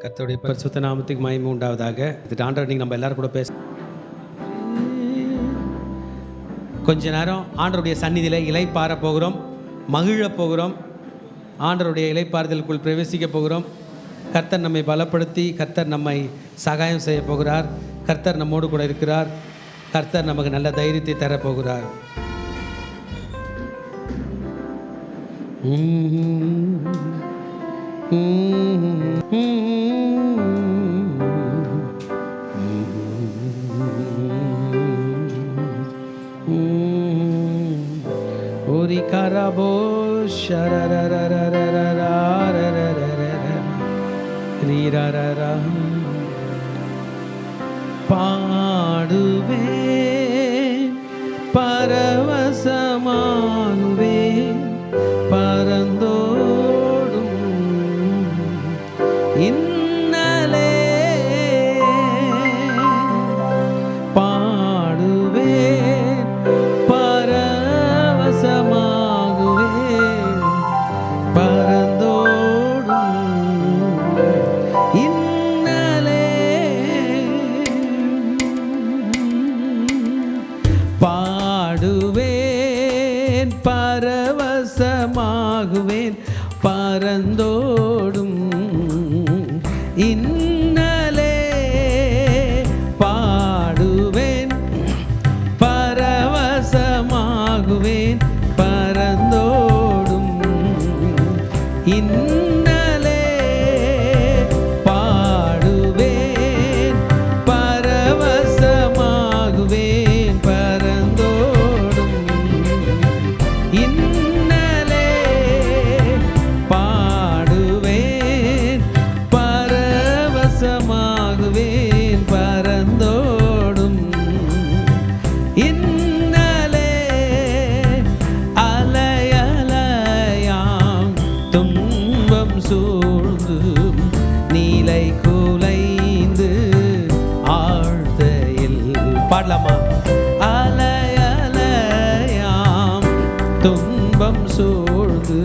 கர்த்தருடைய பரிசுத்த நாமத்துக்கு மகிமை உண்டாவதாக. இது ஆண்டவர் நீங்கள் நம்ம எல்லாரும் கூட பேச கொஞ்ச நேரம் ஆண்டவருடைய சந்நிதியில் இளைப்பாற போகிறோம், மகிழ போகிறோம். ஆண்டவருடைய இளைப்பாறுதலுக்குள் பிரவேசிக்க போகிறோம். கர்த்தர் நம்மை பலப்படுத்தி, கர்த்தர் நம்மை சகாயம் செய்ய போகிறார். கர்த்தர் நம்மோடு கூட இருக்கிறார். கர்த்தர் நமக்கு நல்ல தைரியத்தை தரப்போகிறார். Ori karabo shararararararararararara பாடுவேன், பரவசமாகுவேன், பரந்தோடும் இன்னலே பாடுவேன், பரவசமாகுவேன், பரந்தோடும் இன்னலே பாடுவேன், பரவசமாகுவேன், பரந்தோடும் இன்னலே பாடுவேன், பரவசமாகுவேன், பரந்தோடும் இன்னலே பாடுவேன், பரவசமாகுவேன், பரந்தோடும் இன்னலே பாடுவேன், பரவசமாகுவேன், பரந்தோடும் இன்னலே அலையலையாம் துன்பம் சூழ்ந்து நீலை குலைந்து ஆழ்த்தையில் பாடலாமா? அலையலையாம் துன்பம் சூழ்ந்து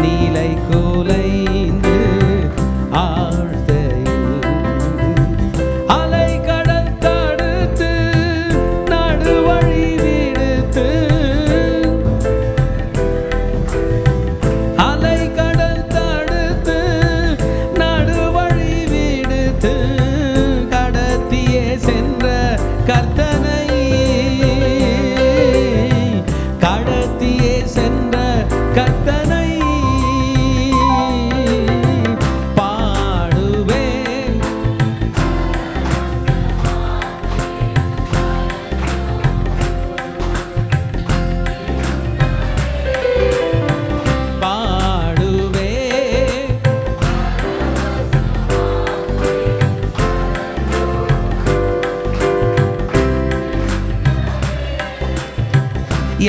நீலை குலைந்து ஆழ்த்தையில் அலை கடல் தடுத்து நடுவழி விடுத்து அலை கடல் தடுத்து நடுவழி விடுத்து கடத்தியே சென்ற கர்த்தனை கடத்தியே சென்ற கர்த்தனை பாடுவேன், பாடுவேன்,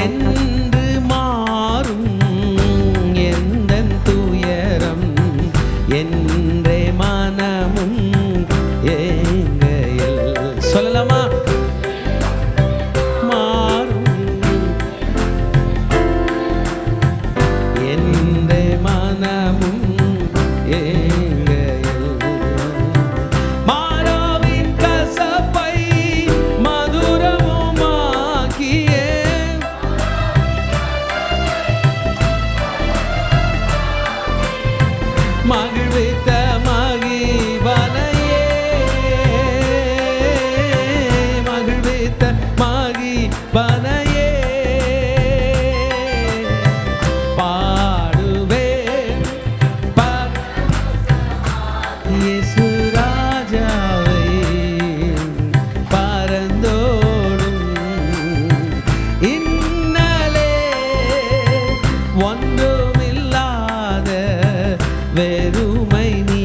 என்று மாறும் எந்தன் துயரம் என்றே மனமும் ஏங்கையில் சொல்லலாமா? மாறும் என்றே மனமும் ஏங்கையில் மாறாவின் கசப்பை மதுரமுமாக்கியே மகிழ்வித்த மகிழ்வனையே மகிழ்வித்த மகிழ்வனையே பாடுவேன், இயேசு ராஜாவை பரந்தோடும் இன்னலே ஒன்றுமில்லாத வெறுமை நீ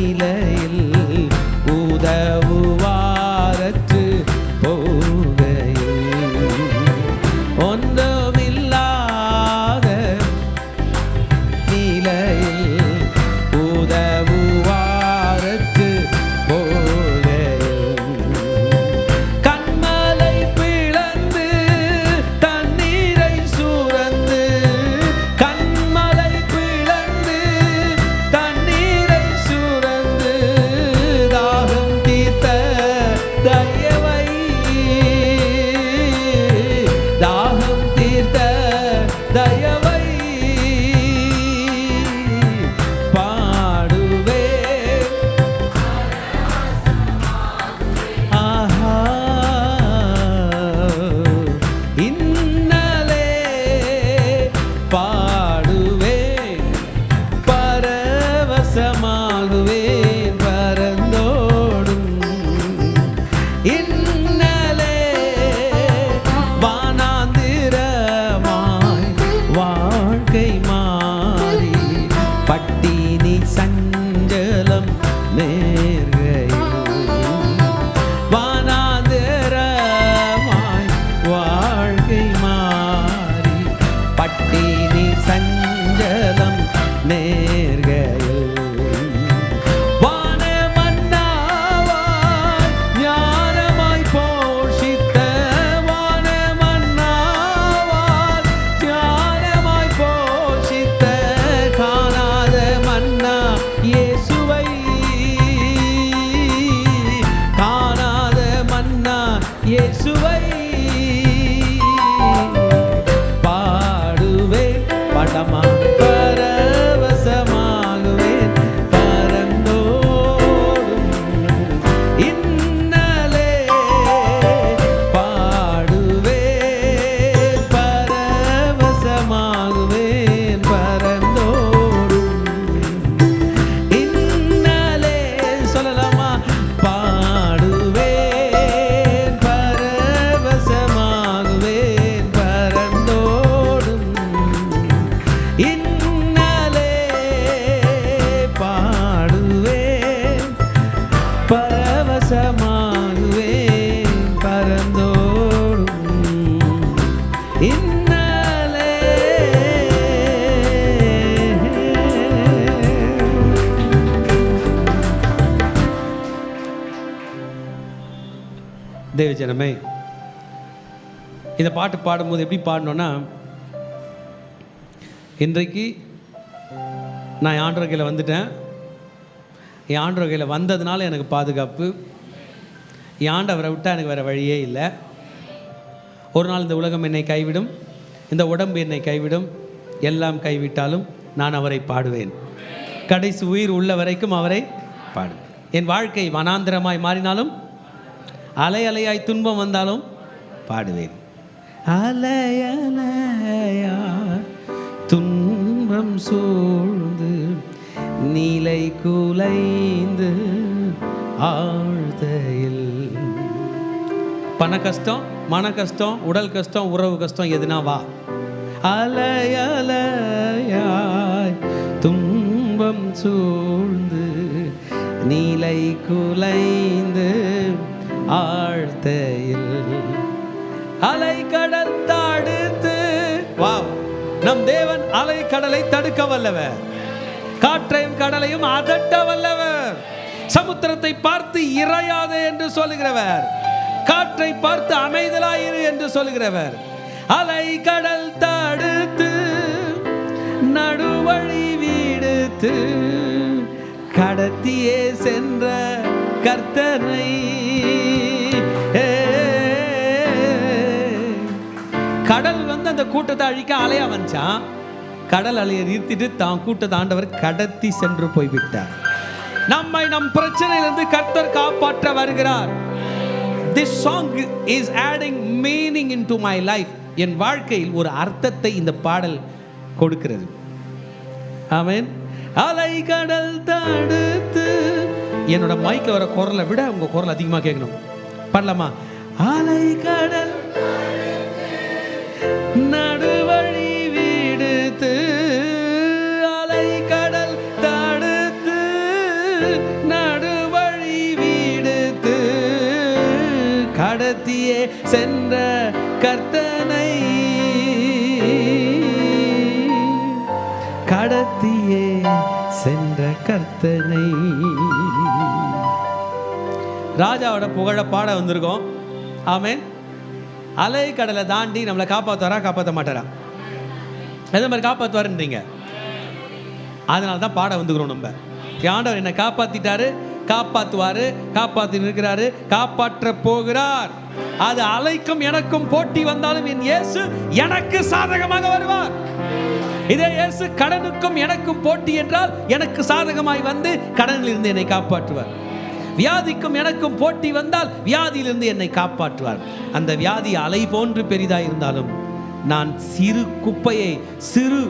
தேவஜனமே, இந்த பாட்டு பாடும்போது எப்படி பாடணுன்னா, இன்றைக்கு நான் ஆண்டவர் கையில் வந்துட்டேன். என் ஆண்டவர் கையில் வந்ததுனால எனக்கு பாதுகாப்பு. என் ஆண்டவரை விட்டால் எனக்கு வேறு வழியே இல்லை. ஒரு நாள் இந்த உலகம் என்னை கைவிடும், இந்த உடம்பு என்னை கைவிடும், எல்லாம் கைவிட்டாலும் நான் அவரை பாடுவேன். கடைசி உயிர் உள்ள வரைக்கும் அவரை பாடுவேன். என் வாழ்க்கை வனாந்திரமாய் மாறினாலும், அலை அலையாய் துன்பம் வந்தாலும் பாடுவேன். அலையலையா துன்பம் சூழ்ந்து நீலை குலைந்து ஆழ்தையில், பண கஷ்டம், மன கஷ்டம், உடல் கஷ்டம், உறவு கஷ்டம், எதுனா வா. அலையலையாய் துன்பம் சூழ்ந்து நீலை குலைந்து ஆழ்த்தையில், அலை கடல் தடுத்து. வாவ், நம் தேவன் அலை கடலை தடுக்க வல்லவர், காற்றையும் கடலையும் அதட்ட வல்லவர், சமுத்திரத்தை பார்த்து இறையாதே என்று சொல்லுகிறவர், காற்றை பார்த்து அமைதலாயிரு என்று சொல்லுகிறவர், அலை கடல் தடுத்து நடுவழி விடுத்து கடத்தியே சென்ற கர்த்தனை. கடல் வந்து அந்த கூட்டத்தை அழிக்க அலையா வந்துச்சான். கடல் அலையை நிறுத்திட்டு தான் கூட்டத்தை ஆண்டவர் கடத்தி சென்று போய்விட்டார். நம்மை நம் பிரச்சனையிலிருந்து கர்த்தர் காப்பாற்ற வருகிறார். This song is adding meaning into my life. என் வாழ்க்கையில் ஒரு அர்த்தத்தை இந்த பாடல் கொடுக்கிறது. ஆமென். அலை கடல் தடுத்து. என்னோட மைக்ல வர குரலை விட உங்க குரல் அதிகமாக கேட்கணும். பண்ணலாமா? அலை கடல் நடுவழி விடுத்து, அலை கடல் தடுத்து நடுவழி விடுத்து கடத்தியே சென்ற கர்த்தனை, கடத்தியே சென்ற கர்த்தனை. ராஜாவோட புகழ பாட வந்திருக்கோம். ஆமென். அலை கடலை தாண்டி நம்மளை காப்பாற்றுவாரா, காப்பாற்ற மாட்டாரா? எது மாதிரி காப்பாற்றுவாருன்றீங்க? அதனால தான் பாட வந்துக்கிறோம். நம்ம ஆண்டவர் என்னை காப்பாற்றிட்டாரு, காப்பாற்றுவாரு, காப்பாற்றி இருக்கிறாரு, காப்பாற்ற போகிறார். அது அலைக்கும் எனக்கும் போட்டி வந்தாலும் என் இயேசு எனக்கு சாதகமாக வருவார். இதே இயேசு கடனுக்கும் எனக்கும் போட்டி என்றால் எனக்கு சாதகமாய் வந்து கடனில் இருந்து என்னை காப்பாற்றுவார். வியாதிக்கும் எனக்கும் போட்டி வந்தால் வியாதியிலிருந்து என்னை காப்பாற்றுவார். அந்த வியாதி அலை போன்று பெரிதாக இருந்தாலும், நான் சிறு குப்பையை, சிறு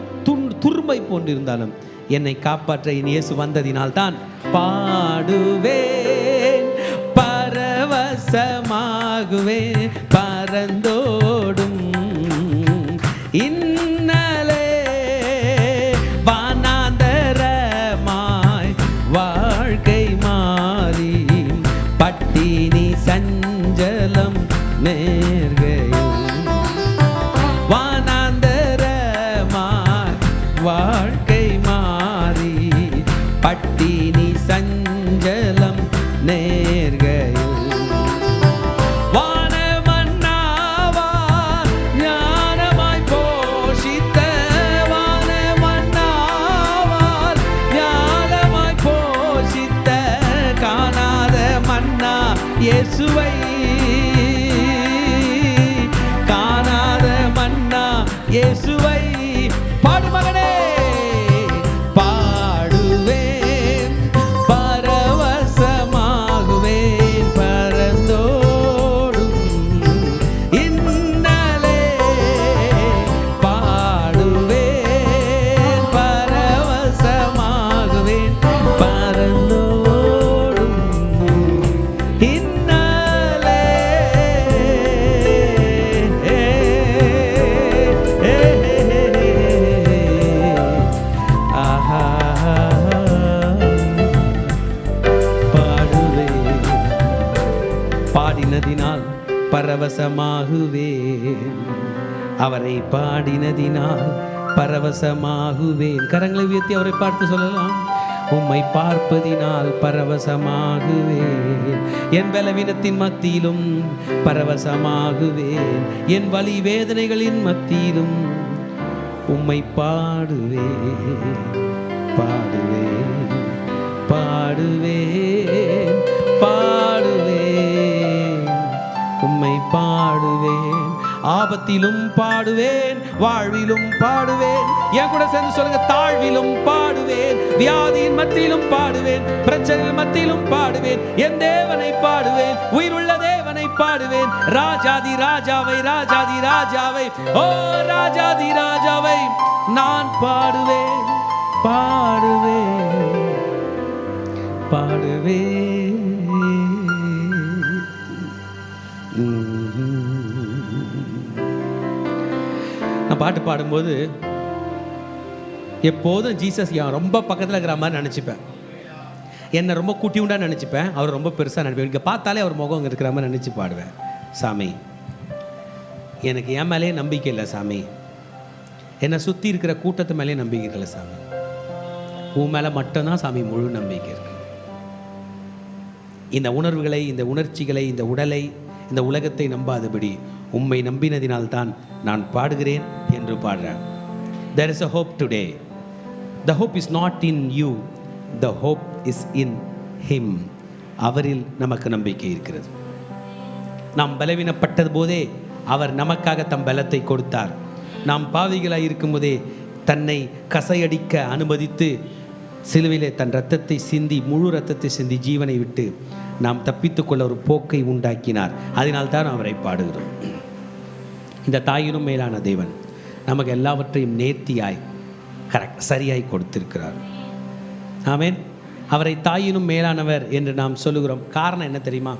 துர்மை போன்று இருந்தாலும் என்னை காப்பாற்ற என் இயேசு வந்ததினால் தான் பாடுவேன், பரவசமாகுவேன், பரந்தோடும் இன்னலே வானாந்தரமாய் வாழ்க்கை மாறி பட்டினி சஞ்சலம் நேர்கையில், வானாந்தரமாய் வாழ்க்கை மாறி பட்டினி சஞ்சலம் நேர்கையில், வானமன்னாவால் ஞானமாய் போஷித்த, வானமன்னாவால் ஞானமாய் போஷித்த காணாத மன்னா இயேசுவை, காணாத மன்னா இயேசுவை. பாடு மகனே. பாடுவேன், பரவசமாகுவேன், பரந்தோடும் இன்னலே. பாடுவேன், பரவசமாகுவேன், பரந்தோடும் இன்னலே. பாடினதினால் பரவசமாகுவேன், அவரை பாடினதினால் பரவசமாகுவேன். கரங்களை உயர்த்தி அவரை பார்த்து சொல்லலாம். உம்மை பார்ப்பதினால் பரவசமாகுவேன். என் பலவீனத்தின் மத்தியிலும் பரவசமாகுவேன். என் வலி வேதனைகளின் மத்தியிலும் உம்மை பாடுவேன், பாடுவேன், பாடுவேன், பாடுவேன், உம்மை பாடுவேன். ஆபத்திலும் பாடுவேன், வாழ்விலும் பாடுவேன். என் கூட சேர்ந்து சொல்லுங்க, தாழ்விலும் பாடுவேன், வியாதியின் மத்தியிலும் பாடுவேன், பிரச்சனையின் மத்தியிலும் பாடுவேன். என் தேவனை பாடுவேன், உயிருள்ள தேவனை பாடுவேன். ராஜாதி ராஜாவை, ராஜாதி ராஜாவை, ஓ ராஜாதி ராஜாவை நான் பாடுவேன், பாடுவேன், பாடுவேன். நான் பாட்டு பாடும்போது எப்போதும் ஜீசஸ் ரொம்ப பக்கத்தில் இருக்கிற மாதிரி நினச்சிப்பேன். என்னை ரொம்ப குட்டி உண்டா நினச்சிப்பேன், அவர் ரொம்ப பெருசாக நினைப்பேன். இங்கே பார்த்தாலே அவர் முகம் அங்கே இருக்கிற மாதிரி நினச்சி பாடுவேன். சாமி, எனக்கு என் மேலேயே நம்பிக்கை இல்லை சாமி, என்னை சுற்றி இருக்கிற கூட்டத்து மேலேயே நம்பிக்கை இல்லை சாமி, உன் மேலே மட்டும்தான் சாமி முழு நம்பிக்கை இருக்கு. இந்த உணர்வுகளை, இந்த உணர்ச்சிகளை, இந்த உடலை, இந்த உலகத்தை நம்பாதபடி உம்மை நம்பினதினால்தான் நான் பாடுகிறேன் என்று பாடுறேன். There is a hope today. The hope is not in you. The hope is in him. அவரில் நமக்கு நம்பிக்கை இருக்கிறது. நாம் பலவீனப்பட்டது போதே அவர் நமக்காக தம் பலத்தை கொடுத்தார். நாம் பாவிகளாய் இருக்கும் போதே தன்னை கசையடிக்க அனுமதித்து சிலுவையிலே தன் இரத்தத்தை சிந்தி, முழு இரத்தத்தை சிந்தி ஜீவனை விட்டு நாம் தப்பித்துக்கொள்ள ஒரு போக்கை உண்டாக்கினார். அதனால்தான் அவரை பாடுகிறோம். இந்த தாயினும் மேலான தேவன் நமக்கு எல்லாவற்றையும் நேர்த்தியாய் சரியாய் கொடுத்திருக்கிறார். ஆமென். அவரை தாயினும் மேலானவர் என்று நாம் சொல்லுகிறோம். காரணம் என்ன தெரியுமா?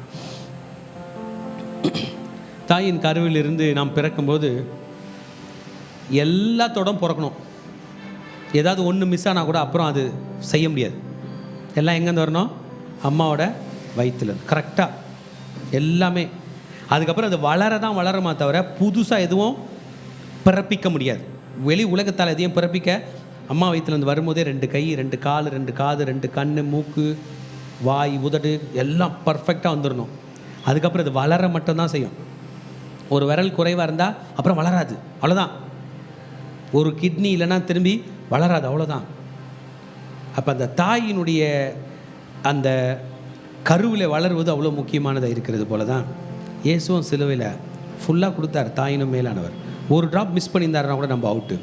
தாயின் கருவிலிருந்து நாம் பிறக்கும்போது எல்லாத்தோடும் பிறக்கணும். ஏதாவது ஒன்று மிஸ் ஆனால் கூட அப்புறம் அது செய்ய முடியாது. எல்லாம் எங்கேருந்து வரணும்? அம்மாவோட வயிற்றுல கரெக்டாக எல்லாமே. அதுக்கப்புறம் அது வளரதான் வளருமா தவிர புதுசாக எதுவும் பிறப்பிக்க முடியாது. வெளி உலகத்தால் எதையும் பிறப்பிக்க அம்மா வயிற்றுலேருந்து வரும்போதே 2 கை, 2 கால், 2 காது, 2 கண், மூக்கு, வாய், உதடு எல்லாம் பர்ஃபெக்டாக வந்துடணும். அதுக்கப்புறம் அது வளர மட்டும்தான் செய்யும். ஒரு விரல் குறைவாக இருந்தால் அப்புறம் வளராது, அவ்வளோதான். ஒரு கிட்னி இல்லைன்னா திரும்பி வளராது, அவ்வளோதான். அப்போ அந்த தாயினுடைய அந்த கருவில் வளருவது அவ்வளோ முக்கியமானதாக இருக்கிறது போல தான் இயேசுவும் சிலுவையில் ஃபுல்லாக கொடுத்தார். தாயினும் மேலானவர். ஒரு ட்ராப் மிஸ் பண்ணியிருந்தாருன்னா கூட நம்ம அவுட்டு.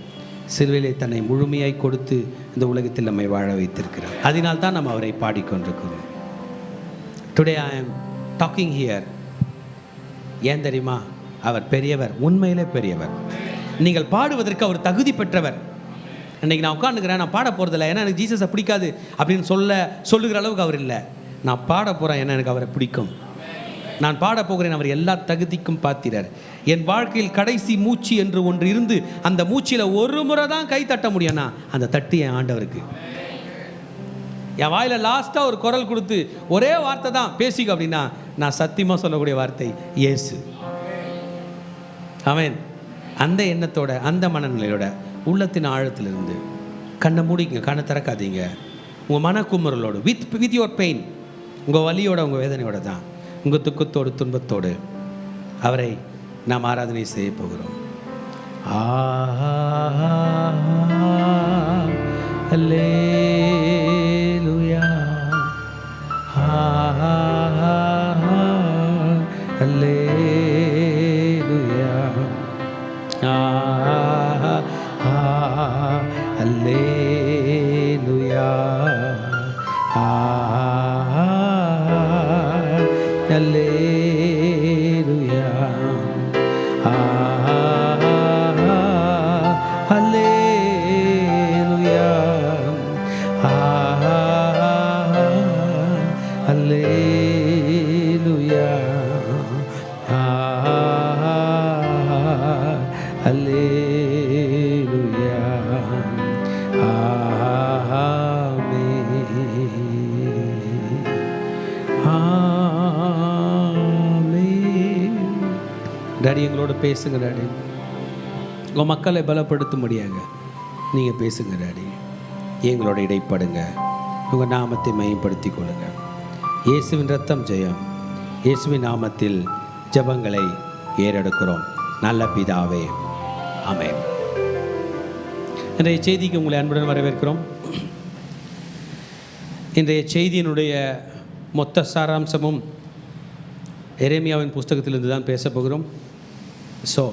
சிலுவையிலே தன்னை முழுமையாய் கொடுத்து இந்த உலகத்தில் நம்மை வாழ வைத்திருக்கிறார். அதனால்தான் நம்ம அவரை பாடிக்கொண்டிருக்கிறோம். டுடே ஐ ஆம் டாக்கிங் ஹியர். ஏன் தெரியுமா? அவர் பெரியவர், உண்மையிலே பெரியவர். நீங்கள் பாடுவதற்கு அவர் தகுதி பெற்றவர். இன்றைக்கி நான் உட்காந்துக்கிறேன், நான் பாட போகிறதில்ல ஏன்னா எனக்கு ஜீசஸை பிடிக்காது அப்படின்னு சொல்லுகிற அளவுக்கு அவர் இல்லை. நான் பாட போகிறேன் ஏன்னா எனக்கு அவரை பிடிக்கும். நான் பாட போகிறேன், அவர் எல்லா தகுதிக்கும் பாத்திரர். என் வாழ்க்கையில் கடைசி மூச்சு என்று ஒன்று இருந்து அந்த மூச்சில் ஒரு முறை தான் கை தட்ட முடியும்னா அந்த தட்டு என் ஆண்டவருக்கு. என் வாயில் லாஸ்ட்டாக ஒரு குரல் கொடுத்து ஒரே வார்த்தை தான் பேசிக்க அப்படின்னா நான் சத்தியமாக சொல்லக்கூடிய வார்த்தை இயேசு. ஆமென். அந்த எண்ணத்தோட, அந்த மனநிலையோட உள்ளத்தின் ஆழத்திலிருந்து கண்ணை மூடிங்க, கண்ணை திறக்காதீங்க. உங்கள் மனக்குமுறலோடு வித் யுவர் பெயின், உங்கள் வலியோட, உங்கள் வேதனையோட தான், உங்கள் துக்கத்தோடு துன்பத்தோடு அவரை நாம் ஆராதனை செய்ய போகிறோம். அல்லேலூயா, அல்லேலூயா, அல்லேலூயா, அல்லேலூயா, அல்லேலூயா, அல்லேலூயா, அல்லேலூயா, டாடி எங்களோட பேசுங்க டாடி. உங்கள் மக்களை பலப்படுத்த முடியாங்க, நீங்கள் பேசுங்க டாடி. எங்களோட இடைப்படுங்க, உங்கள் நாமத்தை மையப்படுத்திக் கொள்ளுங்கள். இயேசுவின் ரத்தம் ஜெயம். இயேசுவின் நாமத்தில் ஜெபங்களை ஏறெடுக்கிறோம் நல்ல பிதாவே, ஆமென். இன்றைய செய்திக்கு உங்களை அன்புடன் வரவேற்கிறோம். இன்றைய செய்தியினுடைய மொத்த சாராம்சமும் எரேமியாவின் புஸ்தகத்திலிருந்து தான் பேசப் போகிறோம். ஸோ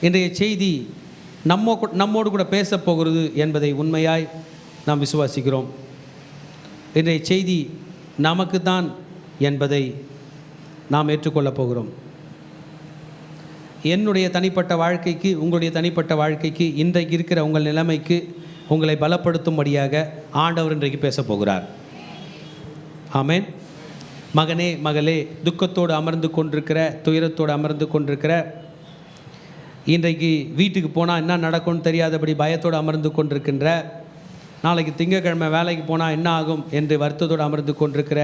இன்றைய செய்தி நம்மோடு கூட பேசப் போகிறது என்பதை உண்மையாய் நாம் விசுவாசிக்கிறோம். இன்றைய செய்தி நமக்கு தான் என்பதை நாம் ஏற்றுக்கொள்ளப் போகிறோம். என்னுடைய தனிப்பட்ட வாழ்க்கைக்கு, உங்களுடைய தனிப்பட்ட வாழ்க்கைக்கு, இன்றைக்கு இருக்கிற உங்கள் நிலைமைக்கு உங்களை பலப்படுத்தும்படியாக ஆண்டவர் இன்றைக்கு பேசப் போகிறார். ஆமென். மகனே, மகளே, துக்கத்தோடு அமர்ந்து கொண்டிருக்கிற, துயரத்தோடு அமர்ந்து கொண்டிருக்கிற, இன்றைக்கு வீட்டுக்கு போனால் என்ன நடக்கும்னு தெரியாதபடி பயத்தோடு அமர்ந்து கொண்டிருக்கின்ற, நாளைக்கு திங்கட்கிழமை வேலைக்கு போனால் என்ன ஆகும் என்று வருத்தத்தோடு அமர்ந்து கொண்டிருக்கிற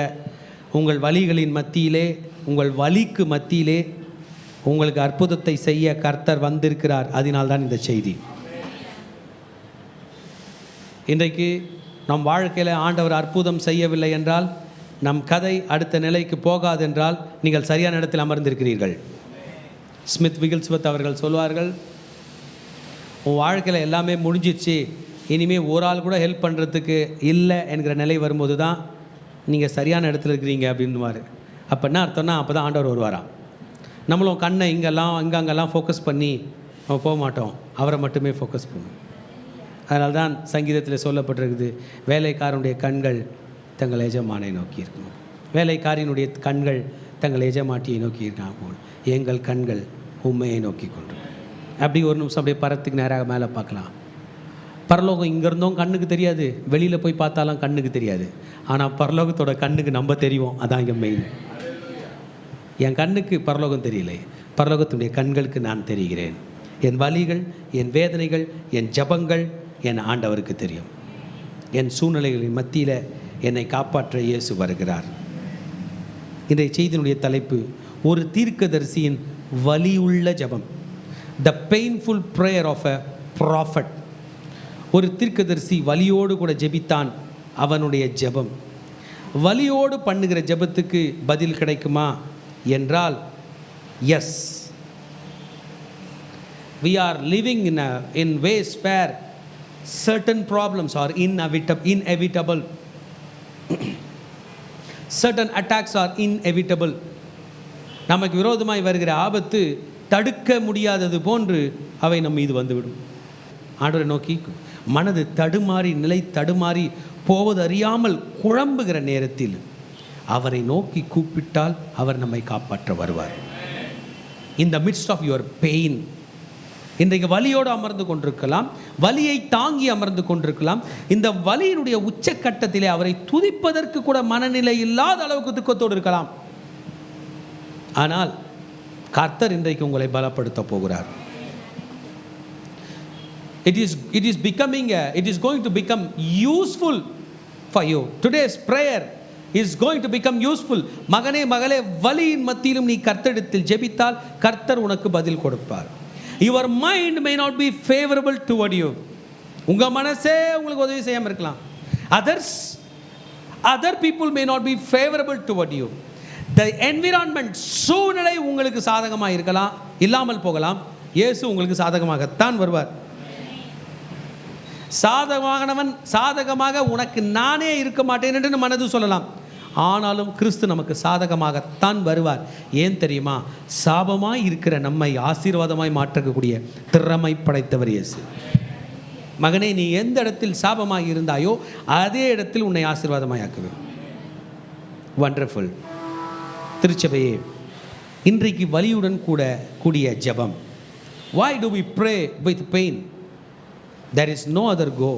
உங்கள் வலிகளின் மத்தியிலே, உங்கள் வலிக்கு மத்தியிலே உங்களுக்கு அற்புதத்தை செய்ய கர்த்தர் வந்திருக்கிறார். அதனால்தான் இந்த செய்தி. இன்றைக்கு நம் வாழ்க்கையில் ஆண்டவர் அற்புதம் செய்யவில்லை என்றால், நம் கதை அடுத்த நிலைக்கு போகாது என்றால், நீங்கள் சரியான இடத்தில் அமர்ந்திருக்கிறீர்கள். ஸ்மித் விகில்ஸ்வத் அவர்கள் சொல்வார்கள், உன் வாழ்க்கையில் எல்லாமே முடிஞ்சிடுச்சு, இனிமேல் ஒரு ஆள் கூட ஹெல்ப் பண்ணுறதுக்கு இல்லை என்கிற நிலை வரும்போது தான் நீங்கள் சரியான இடத்துல இருக்கிறீங்க அப்படின்னுவார். அப்போ என்ன அர்த்தம்னா, அப்போ தான் ஆண்டவர் வருவாராம். நம்மளும் கண்ணை அங்கெல்லாம் ஃபோக்கஸ் பண்ணி நம்ம போக மாட்டோம், அவரை மட்டுமே ஃபோக்கஸ் பண்ணும். அதனால தான் சங்கீதத்தில் சொல்லப்பட்டிருக்குது, வேலைக்காரனுடைய கண்கள் தங்கள் எஜமானை நோக்கி இருக்கணும், வேலைக்காரினுடைய கண்கள் தங்கள் எஜமாட்டியை நோக்கி இருக்காங்க போல் எங்கள் கண்கள் உண்மையை நோக்கி கொண்டு. அப்படி ஒரு நிமிஷம் அப்படியே பரத்துக்கு நேராக மேலே பார்க்கலாம். பரலோகம் இங்கே இருந்தோம் கண்ணுக்கு தெரியாது, வெளியில் போய் பார்த்தாலும் கண்ணுக்கு தெரியாது. ஆனால் பரலோகத்தோட கண்ணுக்கு நம்ம தெரியும். அதான் இங்கே மெயின். என் கண்ணுக்கு பரலோகம் தெரியலை, பரலோகத்துடைய கண்களுக்கு நான் தெரிகிறேன். என் வலிகள், என் வேதனைகள், என் ஜபங்கள் என் ஆண்டவருக்கு தெரியும். என் சூழ்நிலைகளின் மத்தியில் என்னை காப்பாற்ற இயேசு வருகிறார். இன்றைய செய்தியினுடைய தலைப்பு, ஒரு தீர்க்கதரிசியின் வலியுள்ள ஜபம். The painful prayer of a prophet. ஒரு தீர்க்கதரிசி வலியோடு கூட ஜெபித்தான். அவனுடைய ஜெபம், வலியோடு பண்ணுகிற ஜெபத்துக்கு பதில் கிடைக்குமா என்றால் S. we are living in ways where certain problems are inevitable. certain attacks are inevitable. நமக்கு விரோதமாய் வருகிற ஆபத்து தடுக்க முடியாதது போன்று அவை நம் மீது வந்துவிடும். ஆண்டவரை நோக்கி மனது தடுமாறி, நிலை தடுமாறி போவது அறியாமல் குழம்புகிற நேரத்தில் அவரை நோக்கி கூப்பிட்டால் அவர் நம்மை காப்பாற்ற வருவார். in the midst of your pain, இன்றைக்கு வலியோடு அமர்ந்து கொண்டிருக்கலாம், வலியை தாங்கி அமர்ந்து கொண்டிருக்கலாம். இந்த வலியினுடைய உச்சக்கட்டத்திலே அவரை துதிப்பதற்கு கூட மனநிலை இல்லாத அளவுக்கு துக்கத்தோடு இருக்கலாம். ஆனால் கர்த்தர் இன்றைக்கு உங்களை பலப்படுத்த போகிறார். It is going to become useful for you. Today's prayer is going to become useful. மகனே, மகளே, வலியின் மத்தியிலும் நீ கர்த்தரிடத்தில் ஜெபித்தால் கர்த்தர் உனக்கு பதில் கொடுப்பார். Your mind may not be favorable toward you. உங்க மனசே உங்களுக்கு உதவி செய்யாம இருக்கலாம். Other people may not be favorable toward you. The environment, சூழ்நிலை உங்களுக்கு சாதகமாக இருக்கலாம், இல்லாமல் போகலாம். இயேசு உங்களுக்கு சாதகமாகத்தான் வருவார். சாதகமாக உனக்கு நானே இருக்க மாட்டேன் என்று மனது சொல்லலாம். ஆனாலும் கிறிஸ்து நமக்கு சாதகமாகத்தான் வருவார். ஏன் தெரியுமா? சாபமாய் இருக்கிற நம்மை ஆசீர்வாதமாய் மாற்றக்கூடிய திறமை படைத்தவர் இயேசு. மகனே, நீ எந்த இடத்தில் சாபமாய் இருந்தாயோ அதே இடத்தில் உன்னை ஆசீர்வாதமாய் ஆக்குவேன். வண்டர்ஃபுல். திருச்சபையே, இன்றைக்கு வலியுடன் கூடிய ஜெபம். Why do we pray with pain? There is no other go.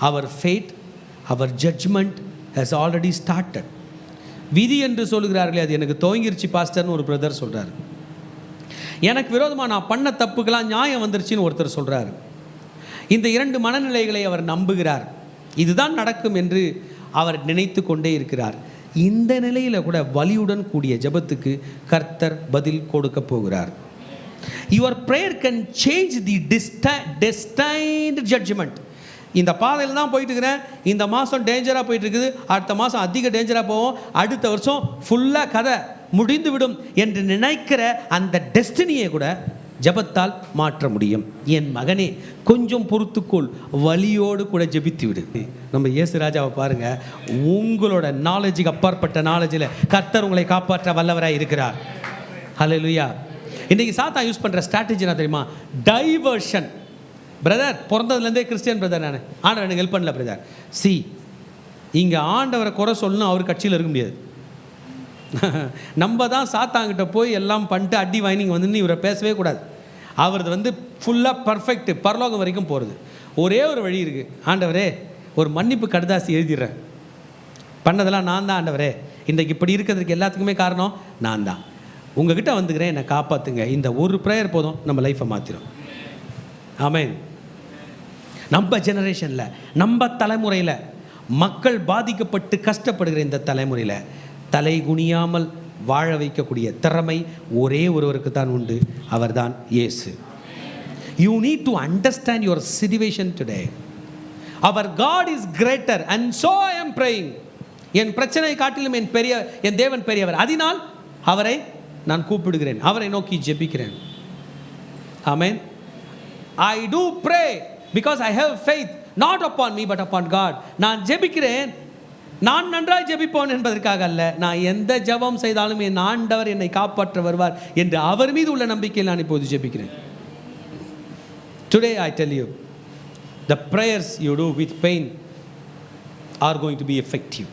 Our fate, our judgment has already started. விதி என்று சொல்கிறார்களே, அது எனக்கு துவங்கிருச்சு பாஸ்டர்னு ஒரு பிரதர் சொல்கிறார். எனக்கு விரோதமாக நான் பண்ண தப்புக்கெல்லாம் நியாயம் வந்துருச்சுன்னு ஒருத்தர் சொல்கிறார். இந்த இரண்டு மனநிலைகளை அவர் நம்புகிறார். இதுதான் நடக்கும் என்று அவர் நினைத்து கொண்டே இருக்கிறார். இந்த நிலையில் கூட வலியுடன் கூடிய ஜெபத்துக்கு கர்த்தர் பதில் கொடுக்க போகிறார். Your prayer can change the destined judgment. இந்த பாதையில் தான் போயிட்டு இருக்கிறேன், இந்த மாதம் டேஞ்சராக போயிட்டு இருக்குது, அடுத்த மாதம் அதிக டேஞ்சராக போவோம், அடுத்த வருஷம் ஃபுல்லாக கதை முடிந்து விடும் என்று நினைக்கிற அந்த டெஸ்டினியை கூட ஜெபத்தால் மாற்ற முடியும். என் மகனே, கொஞ்சம் பொறுத்துக்கொள், வலியோடு கூட ஜெபித்து விடு. நம்ம இயேசு ராஜாவை பாருங்க, உங்களோட நாலேஜுக்கு அப்பாற்பட்ட நாலேஜில் கர்த்தர் உங்களை காப்பாற்ற வல்லவராக இருக்கிறார். ஹல்லேலூயா. இன்றைக்கி சாத்தான் யூஸ் பண்ணுற ஸ்ட்ராட்டஜி என்ன தெரியுமா? டைவர்ஷன். பிரதர், பிறந்ததுலேருந்தே கிறிஸ்டியன் பிரதர், நான் ஆண்டவர் எனக்கு ஹெல்ப் பண்ணல பிரதர். இங்கே ஆண்டவரை குறை சொல்லணும், அவர் கட்சியில் இருக்க முடியாது. நம்ம தான் சாத்தாங்கிட்ட போய் எல்லாம் பண்ணிட்டு அடி வாங்கிங்க வந்து இவரை பேசவே கூடாது. அவரது ஃபுல்லாக பர்ஃபெக்ட், பரலோகம் வரைக்கும் போகிறது. ஒரே ஒரு வழி இருக்குது, ஆண்டவரே ஒரு மன்னிப்பு கடுதாசி எழுதிடுறேன், பண்ணதெல்லாம் நான் தான் ஆண்டவரே, இன்றைக்கு இப்படி இருக்கிறதுக்கு எல்லாத்துக்குமே காரணம் நான் தான், உங்ககிட்ட வந்துக்கிறேன், என்னை காப்பாற்றுங்க. இந்த ஒரு ப்ரேயர் போதும், நம்ம லைஃப்பை மாற்றிடும். ஆமென். நம்ம ஜெனரேஷனில், நம்ம தலைமுறையில், மக்கள் பாதிக்கப்பட்டு கஷ்டப்படுகிற இந்த தலைமுறையில் தலை குனியாமல் வாழ வைக்கக்கூடிய திறமை ஒரே ஒருவருக்கு தான் உண்டு, அவர்தான் இயேசு. You need to understand your situation today. அவர் God is greater and so I am praying. என் பிரச்சனை காட்டிலும் என் தேவன் பெரியவர், அதனால் அவரை நான் கூப்பிடுகிறேன், அவரை நோக்கி ஜெபிக்கிறேன். ஆமென். I do pray because I have faith not upon me but upon God. நான் ஜெபிக்கிறேன், நான் நன்றாய் ஜெபிப்போன் என்பதற்காக அல்ல, நான் எந்த ஜெபம் செய்தாலும் என் ஆண்டவர் என்னை காப்பாற்ற வருவார் என்று அவர் மீது உள்ள நம்பிக்கையில் நான் இப்போது ஜெபிக்கிறேன். Today I tell you, the prayers you do with pain are going to be effective.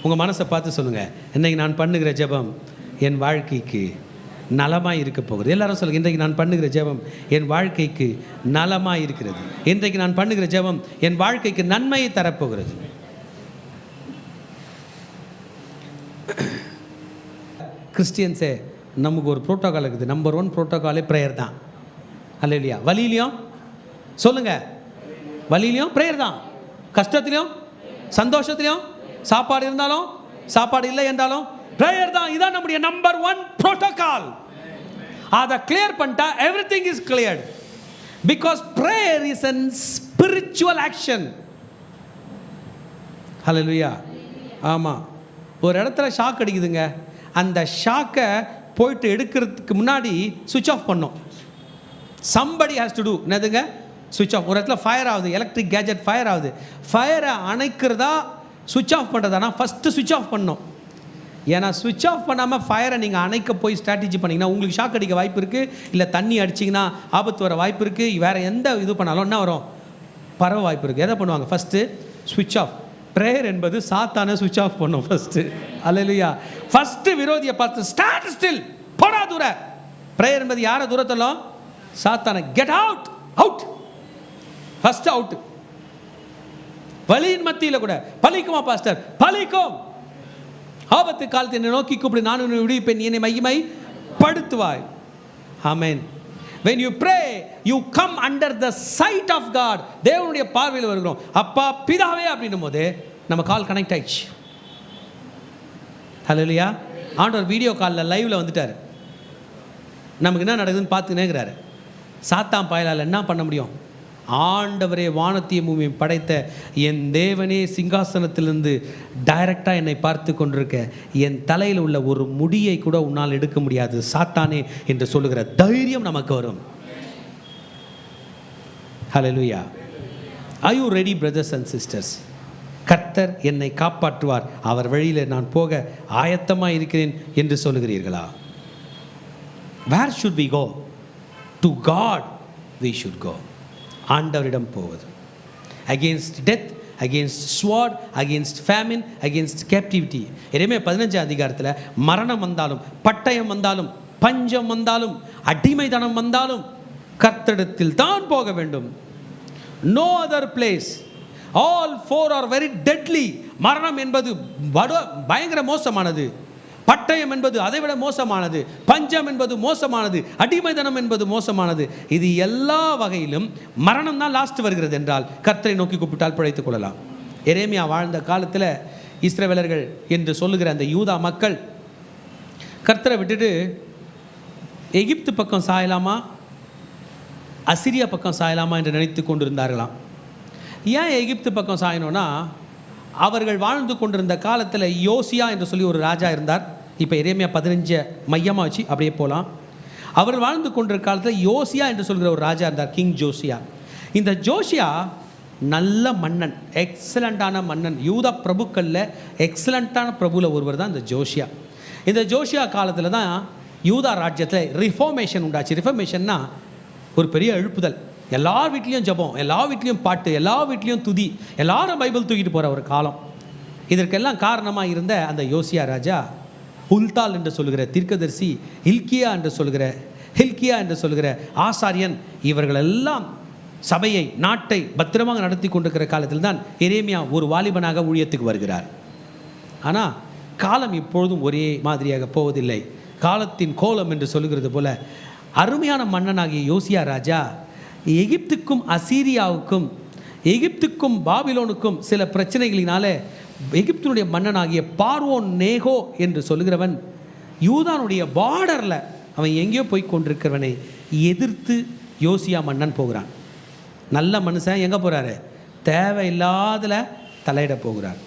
உங்கள் மனசை பார்த்து சொல்லுங்கள், இன்றைக்கி நான் பண்ணுகிற ஜெபம் என் வாழ்க்கைக்கு நலமாய் இருக்க போகிறது. எல்லாரும் சொல்லுங்கள், இன்றைக்கு நான் பண்ணுகிற ஜெபம் என் வாழ்க்கைக்கு நலமாய் இருக்கிறது, இன்றைக்கு நான் பண்ணுகிற ஜெபம் என் வாழ்க்கைக்கு நன்மையை தரப்போகிறது. கிறிஸ்டியன்ஸே, நமக்கு ஒரு ப்ரோட்டோகால் இருக்குது. நம்பர் 1 ப்ரோட்டோகாலே ப்ரேயர் தான். அல்லேலூயா. வலியிலையும் சொல்லுங்கள், வலியிலையும் ப்ரேயர் தான், கஷ்டத்துலையும் சந்தோஷத்துலையும், சாப்பாடு இருந்தாலும் சாப்பாடு இல்லை என்றாலும் ப்ரேயர் தான். இதான் நம்முடைய நம்பர் 1 ப்ரோட்டோகால். அதை கிளியர் பண்ணிட்டா everything is cleared. Because prayer is an spiritual action. ஹல்லேலூயா. ஆமாம், ஒரு இடத்துல ஷாக் அடிக்குதுங்க, அந்த ஷாக்கை போயிட்டு எடுக்கிறதுக்கு முன்னாடி சுவிட்ச் ஆஃப் பண்ணோம். somebody has to do என்னதுங்க? சுவிட்ச் ஆஃப். ஒரு இடத்துல ஃபயர் ஆகுது, எலக்ட்ரிக் கேஜெட் ஃபயர் ஆகுது, ஃபயரை அணைக்கிறதா சுவிட்ச் ஆஃப் பண்ணுறதானா? ஃபஸ்ட்டு சுவிட்ச் ஆஃப் பண்ணோம். ஏன்னா சுவிட்ச் ஆஃப் பண்ணாமல் ஃபயரை நீங்கள் அணைக்க போய் ஸ்ட்ராட்டஜி பண்ணிங்கன்னா உங்களுக்கு ஷாக் அடிக்க வாய்ப்பு இருக்குது, இல்லை தண்ணி அடிச்சிங்கன்னா ஆபத்து வர வாய்ப்பு இருக்குது, வேறு எந்த இது பண்ணாலும் என்ன வரும்? பரவ வாய்ப்பு இருக்குது. எதை பண்ணுவாங்க? ஃபஸ்ட்டு சுவிட்ச் ஆஃப். ப்ரேயர் என்பது சாத்தானை சுவிட்ச் ஆஃப் பண்ணும் ஃபஸ்ட்டு. அல்லேலூயா. ஃபஸ்ட்டு விரோதியை பார்த்து ஸ்டாண்ட் ஸ்டில், போடா தூர. ப்ரேயர் என்பது யாரை தூரத்தெல்லாம்? சாத்தானை. Get out, out, first out. வலியின் மத்தியில் கூட பலிக்குமா பாஸ்டர்? பலிக்கும். ஆபத்து காலத்தை என்னை நோக்கி கூப்பிடு, நான் உன்னை விடுவிப்பேன், என்னை மகிமை படுத்துவாய். ஆமென். when you pray you come under the sight of God. தேவனுடைய பார்வையில் வருகிறோம். அப்பா பிதாவே அப்படின்னும் போது நம்ம கால் கனெக்ட் ஆயிடுச்சு. ஹல்லேலூயா. ஆண்டவர் வீடியோ காலில் லைவில் வந்துட்டார். நமக்கு என்ன நடக்குதுன்னு பார்த்துனேங்கிறாரு. சாத்தான் பாயலால் என்ன பண்ண முடியும்? ஆண்டவரே வானத்தையும் பூமியையும் படைத்த என் தேவனே சிங்காசனத்திலிருந்து டைரக்டாக என்னை பார்த்து கொண்டிருக்க, என் தலையில் உள்ள ஒரு முடியை கூட உன்னால் எடுக்க முடியாது சாத்தானே என்று சொல்லுகிற தைரியம் நமக்கு வரும். ஹல்லேலூயா. Are you ready brothers and sisters? கர்த்தர் என்னை காப்பாற்றுவார், அவர் வழியில் நான் போக ஆயத்தமாக இருக்கிறேன் என்று சொல்லுகிறீர்களா? Where should we go? To God we should go. ஆண்டவரிடம் போவது. Against death, against sword, against famine, against captivity. எரேமியா 15 அதிகாரத்தில் மரணம் வந்தாலும், பட்டயம் வந்தாலும், பஞ்சம் வந்தாலும், அடிமைத்தனம் வந்தாலும் கர்த்தரிடத்தில் தான் போக வேண்டும். No other place. All 4 are very deadly. மரணம் என்பது பயங்கர மோசமானது, பட்டயம் என்பது அதைவிட மோசமானது, பஞ்சம் என்பது மோசமானது, அடிமைத்தனம் என்பது மோசமானது. இது எல்லா வகையிலும் மரணம் தான் லாஸ்ட் வருகிறது என்றால் கர்த்தரை நோக்கி கூப்பிட்டால் பிழைத்துக் கொள்ளலாம். எரேமியா வாழ்ந்த காலத்தில் இஸ்ரவேலர்கள் என்று சொல்லுகிற அந்த யூதா மக்கள் கர்த்தரை விட்டுட்டு எகிப்து பக்கம் சாயலாமா, அசிரியா பக்கம் சாயலாமா என்று நினைத்து கொண்டிருந்தார்களாம். ஏன் எகிப்து பக்கம் சாயணும்னா, அவர்கள் வாழ்ந்து கொண்டிருந்த காலத்தில் யோசியா என்று சொல்லி ஒரு ராஜா இருந்தார். இப்போ எரேமியா 15 மையமாக வச்சு அப்படியே போகலாம். அவர் வாழ்ந்து கொண்டிருந்த காலத்தில் யோசியா என்று சொல்கிற ஒரு ராஜா இருந்தார், கிங் ஜோசியா. இந்த ஜோசியா நல்ல மன்னன், எக்ஸலண்ட்டான மன்னன். யூதா பிரபுக்களில் எக்ஸலண்ட்டான பிரபுவில் ஒருவர் தான் இந்த ஜோசியா. இந்த ஜோசியா காலத்தில் தான் யூதா ராஜ்யத்தில் ரிஃபார்மேஷன் உண்டாச்சு. ரிஃபார்மேஷன்னா ஒரு பெரிய எழுப்புதல். எல்லார் வீட்லேயும் ஜெபம், எல்லா வீட்லேயும் பாட்டு, எல்லா வீட்லேயும் துதி, எல்லாரும் பைபிள் தூக்கிட்டு போகிற ஒரு காலம். இதற்கெல்லாம் காரணமாக இருந்த அந்த யோசியா ராஜா உல்தால் என்று சொல்கிற தீர்க்கதரிசி, ஹில்கியா என்று சொல்கிற ஆசாரியன், இவர்களெல்லாம் சபையை, நாட்டை பத்திரமாக நடத்தி கொண்டிருக்கிற காலத்தில் தான் எரேமியா ஒரு வாலிபனாக ஊழியத்துக்கு வருகிறார். ஆனால் காலம் இப்பொழுதும் ஒரே மாதிரியாக போவதில்லை. காலத்தின் கோலம் என்று சொல்லுகிறது போல அருமையான மன்னனாகிய யோசியா ராஜா எகிப்துக்கும் அசீரியாவுக்கும், எகிப்துக்கும் பாபிலோனுக்கும் சில பிரச்சனைகளினால எகிப்தினுடைய மன்னனாகிய பார்வோன் நேகோ என்று சொல்லுகிறவன் யூதானுடைய பார்டரில் அவன் எங்கேயோ போய் கொண்டிருக்கிறவனை எதிர்த்து யோசியா மன்னன் போகிறான். நல்ல மனுஷன் எங்கே போகிறாரு? தேவையில்லாதல தலையிட போகிறார்.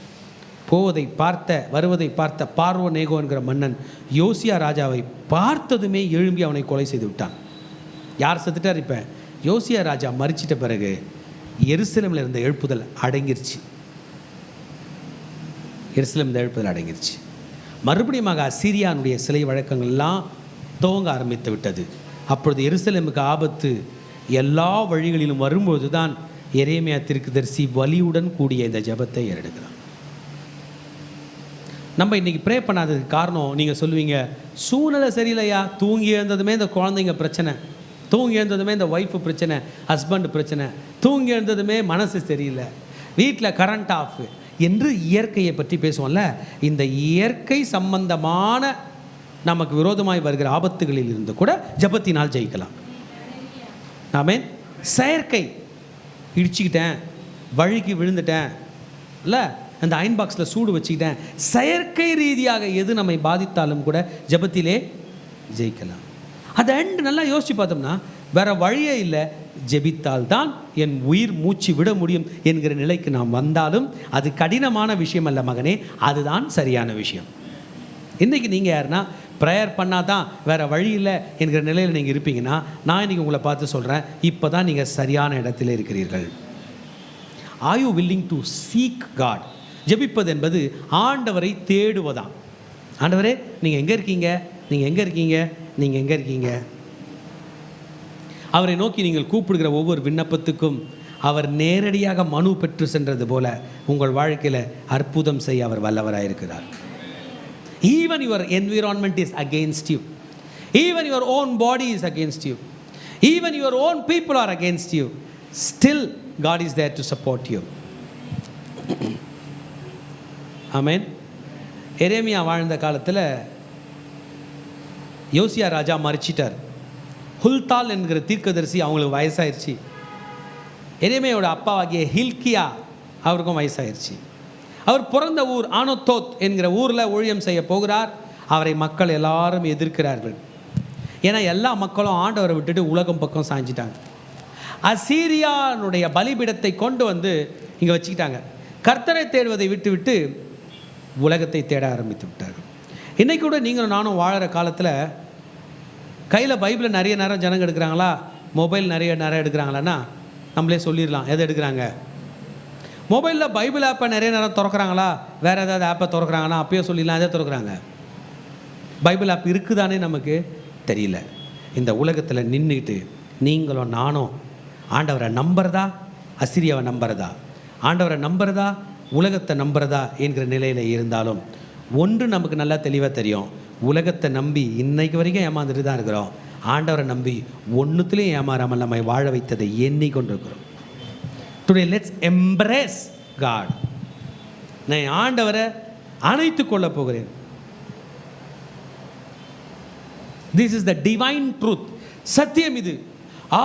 வருவதை பார்த்த பார்வோன் நேகோ என்கிற மன்னன் யோசியா ராஜாவை பார்த்ததுமே எழும்பி அவனை கொலை செய்து விட்டான். யார் செத்துட்டார்? இப்போ யோசியா ராஜா மரிச்சிட்ட பிறகு எருசலேமில் இருந்த எழுப்புதல் அடங்கிருச்சு. மறுபடியும் அசீரியானுடைய சிலை வழக்கங்கள்லாம் துவங்க ஆரம்பித்து விட்டது. அப்பொழுது எருசலேமுக்கு ஆபத்து எல்லா வழிகளிலும் வரும்போது தான் எரேமியா தீர்க்கதரிசி வலியுடன் கூடிய இந்த ஜெபத்தை ஏறெடுக்கிறான். நம்ம இன்றைக்கி ப்ரே பண்ணாததுக்கு காரணம், நீங்கள் சொல்லுவீங்க சூழ்நிலை சரியில்லையா, தூங்கி எழுந்ததுமே இந்த குழந்தைங்க பிரச்சனை, தூங்கி எழுந்ததுமே இந்த ஒய்ஃபு பிரச்சனை, ஹஸ்பண்ட் பிரச்சனை, தூங்கி எழுந்ததுமே மனசு சரியில்லை, வீட்டில் கரண்ட் ஆஃப் என்று இயற்கையை பற்றி பேசுவோம்ல. இந்த இயற்கை சம்பந்தமான நமக்கு விரோதமாய் வருகிற ஆபத்துகளில் இருந்து கூட ஜெபத்தினால் ஜெயிக்கலாம். ஆமென். செயற்கை, இடிச்சுக்கிட்டேன், வழுக்கி விழுந்துட்டேன், இல்லை அந்த அயன் பாக்ஸில் சூடு வச்சுக்கிட்டேன், செயற்கை ரீதியாக எது நம்மை பாதித்தாலும் கூட ஜெபத்திலே ஜெயிக்கலாம். அது எண்டு நல்லா யோசித்து பார்த்தோம்னா வேறு வழியே இல்லை, ஜெபித்தால் தான் என் உயிர் மூச்சு விட முடியும் என்கிற நிலைக்கு நாம் வந்தாலும் அது கடினமான விஷயம் அல்ல மகனே, அதுதான் சரியான விஷயம். இன்றைக்கி நீங்கள் யாருன்னா ப்ரேயர் பண்ணால் தான் வேறு வழி இல்லை என்கிற நிலையில் நீங்கள் இருப்பீங்கன்னா, நான் இன்றைக்கி உங்களை பார்த்து சொல்கிறேன், இப்போ தான் நீங்கள் சரியான இடத்துல இருக்கிறீர்கள். Are you willing to seek God? ஜெபிப்பது என்பது ஆண்டவரை தேடுவதான். ஆண்டவரே நீங்கள் எங்கே இருக்கீங்க, நீங்கள் எங்கே இருக்கீங்க, நீங்கள் எங்கே இருக்கீங்க? அவரை நோக்கி நீங்கள் கூப்பிடுகிற ஒவ்வொரு விண்ணப்பத்துக்கும் அவர் நேரடியாக மனு பெற்று சென்றது போல உங்கள் வாழ்க்கையில் அற்புதம் செய்ய அவர் வல்லவராயிருக்கிறார். Even your environment is against you. Even your own body is against you. Even your own people are against you. Still God is there to support you. Amen. எரேமியா வாழ்ந்த காலத்தில் யோசியா ராஜா மரிச்சிட்டார். ஹுல்தால் என்கிற தீர்க்கதரிசி அவங்களுக்கு வயசாயிருச்சு. எரேமியாவோட அப்பாவாகிய ஹில்கியா அவருக்கும் வயசாயிருச்சு. அவர் பிறந்த ஊர் ஆனோத்தோத் என்கிற ஊரில் ஊழியம் செய்ய போகிறார். அவரை மக்கள் எல்லாரும் எதிர்க்கிறார்கள். ஏன்னா எல்லா மக்களும் ஆண்டவரை விட்டுட்டு உலகம் பக்கம் சாஞ்சிட்டாங்க. அசீரியானுடைய பலிபீடத்தை கொண்டு வந்து இங்கே வச்சுக்கிட்டாங்க. கர்த்தரை தேடுவதை விட்டு விட்டு உலகத்தை தேட ஆரம்பித்து விட்டார்கள். இன்றைக்கு கூட நீங்களும் நானும் வாழற காலத்தில் கையில் பைபிளை நிறைய நேரம் ஜனங்க எடுக்கிறாங்களா, மொபைல் நிறைய நேரம் எடுக்கிறாங்களான்னா நம்மளே சொல்லிடலாம் எதை எடுக்கிறாங்க. மொபைலில் பைபிள் ஆப்பை நிறைய நேரம் திறக்கிறாங்களா, வேறு ஏதாவது ஆப்பை திறக்கிறாங்கன்னா அப்பயே சொல்லிடலாம் எதை திறக்கிறாங்க. பைபிள் ஆப் இருக்குதானே நமக்கு தெரியல. இந்த உலகத்தில் நின்றுட்டு நீங்களும் நானும் ஆண்டவரை நம்புறதா, அசிரியாவை நம்புறதா, ஆண்டவரை நம்புறதா, உலகத்தை நம்புறதா என்கிற நிலையில் இருந்தாலும் ஒன்று நமக்கு நல்லா தெளிவாக தெரியும், உலகத்தை நம்பி இன்னைக்கு வரைக்கும் ஏமாந்துட்டு தான் இருக்கிறோம். ஆண்டவரை நம்பி ஒன்றுத்துலேயும் ஏமாறாமல் நம்மை வாழ வைத்ததை எண்ணிக்கொண்டிருக்கிறோம். Today let's embrace God. நான் ஆண்டவரை அணைத்து கொள்ள போகிறேன். This is the divine truth. சத்தியம் இது.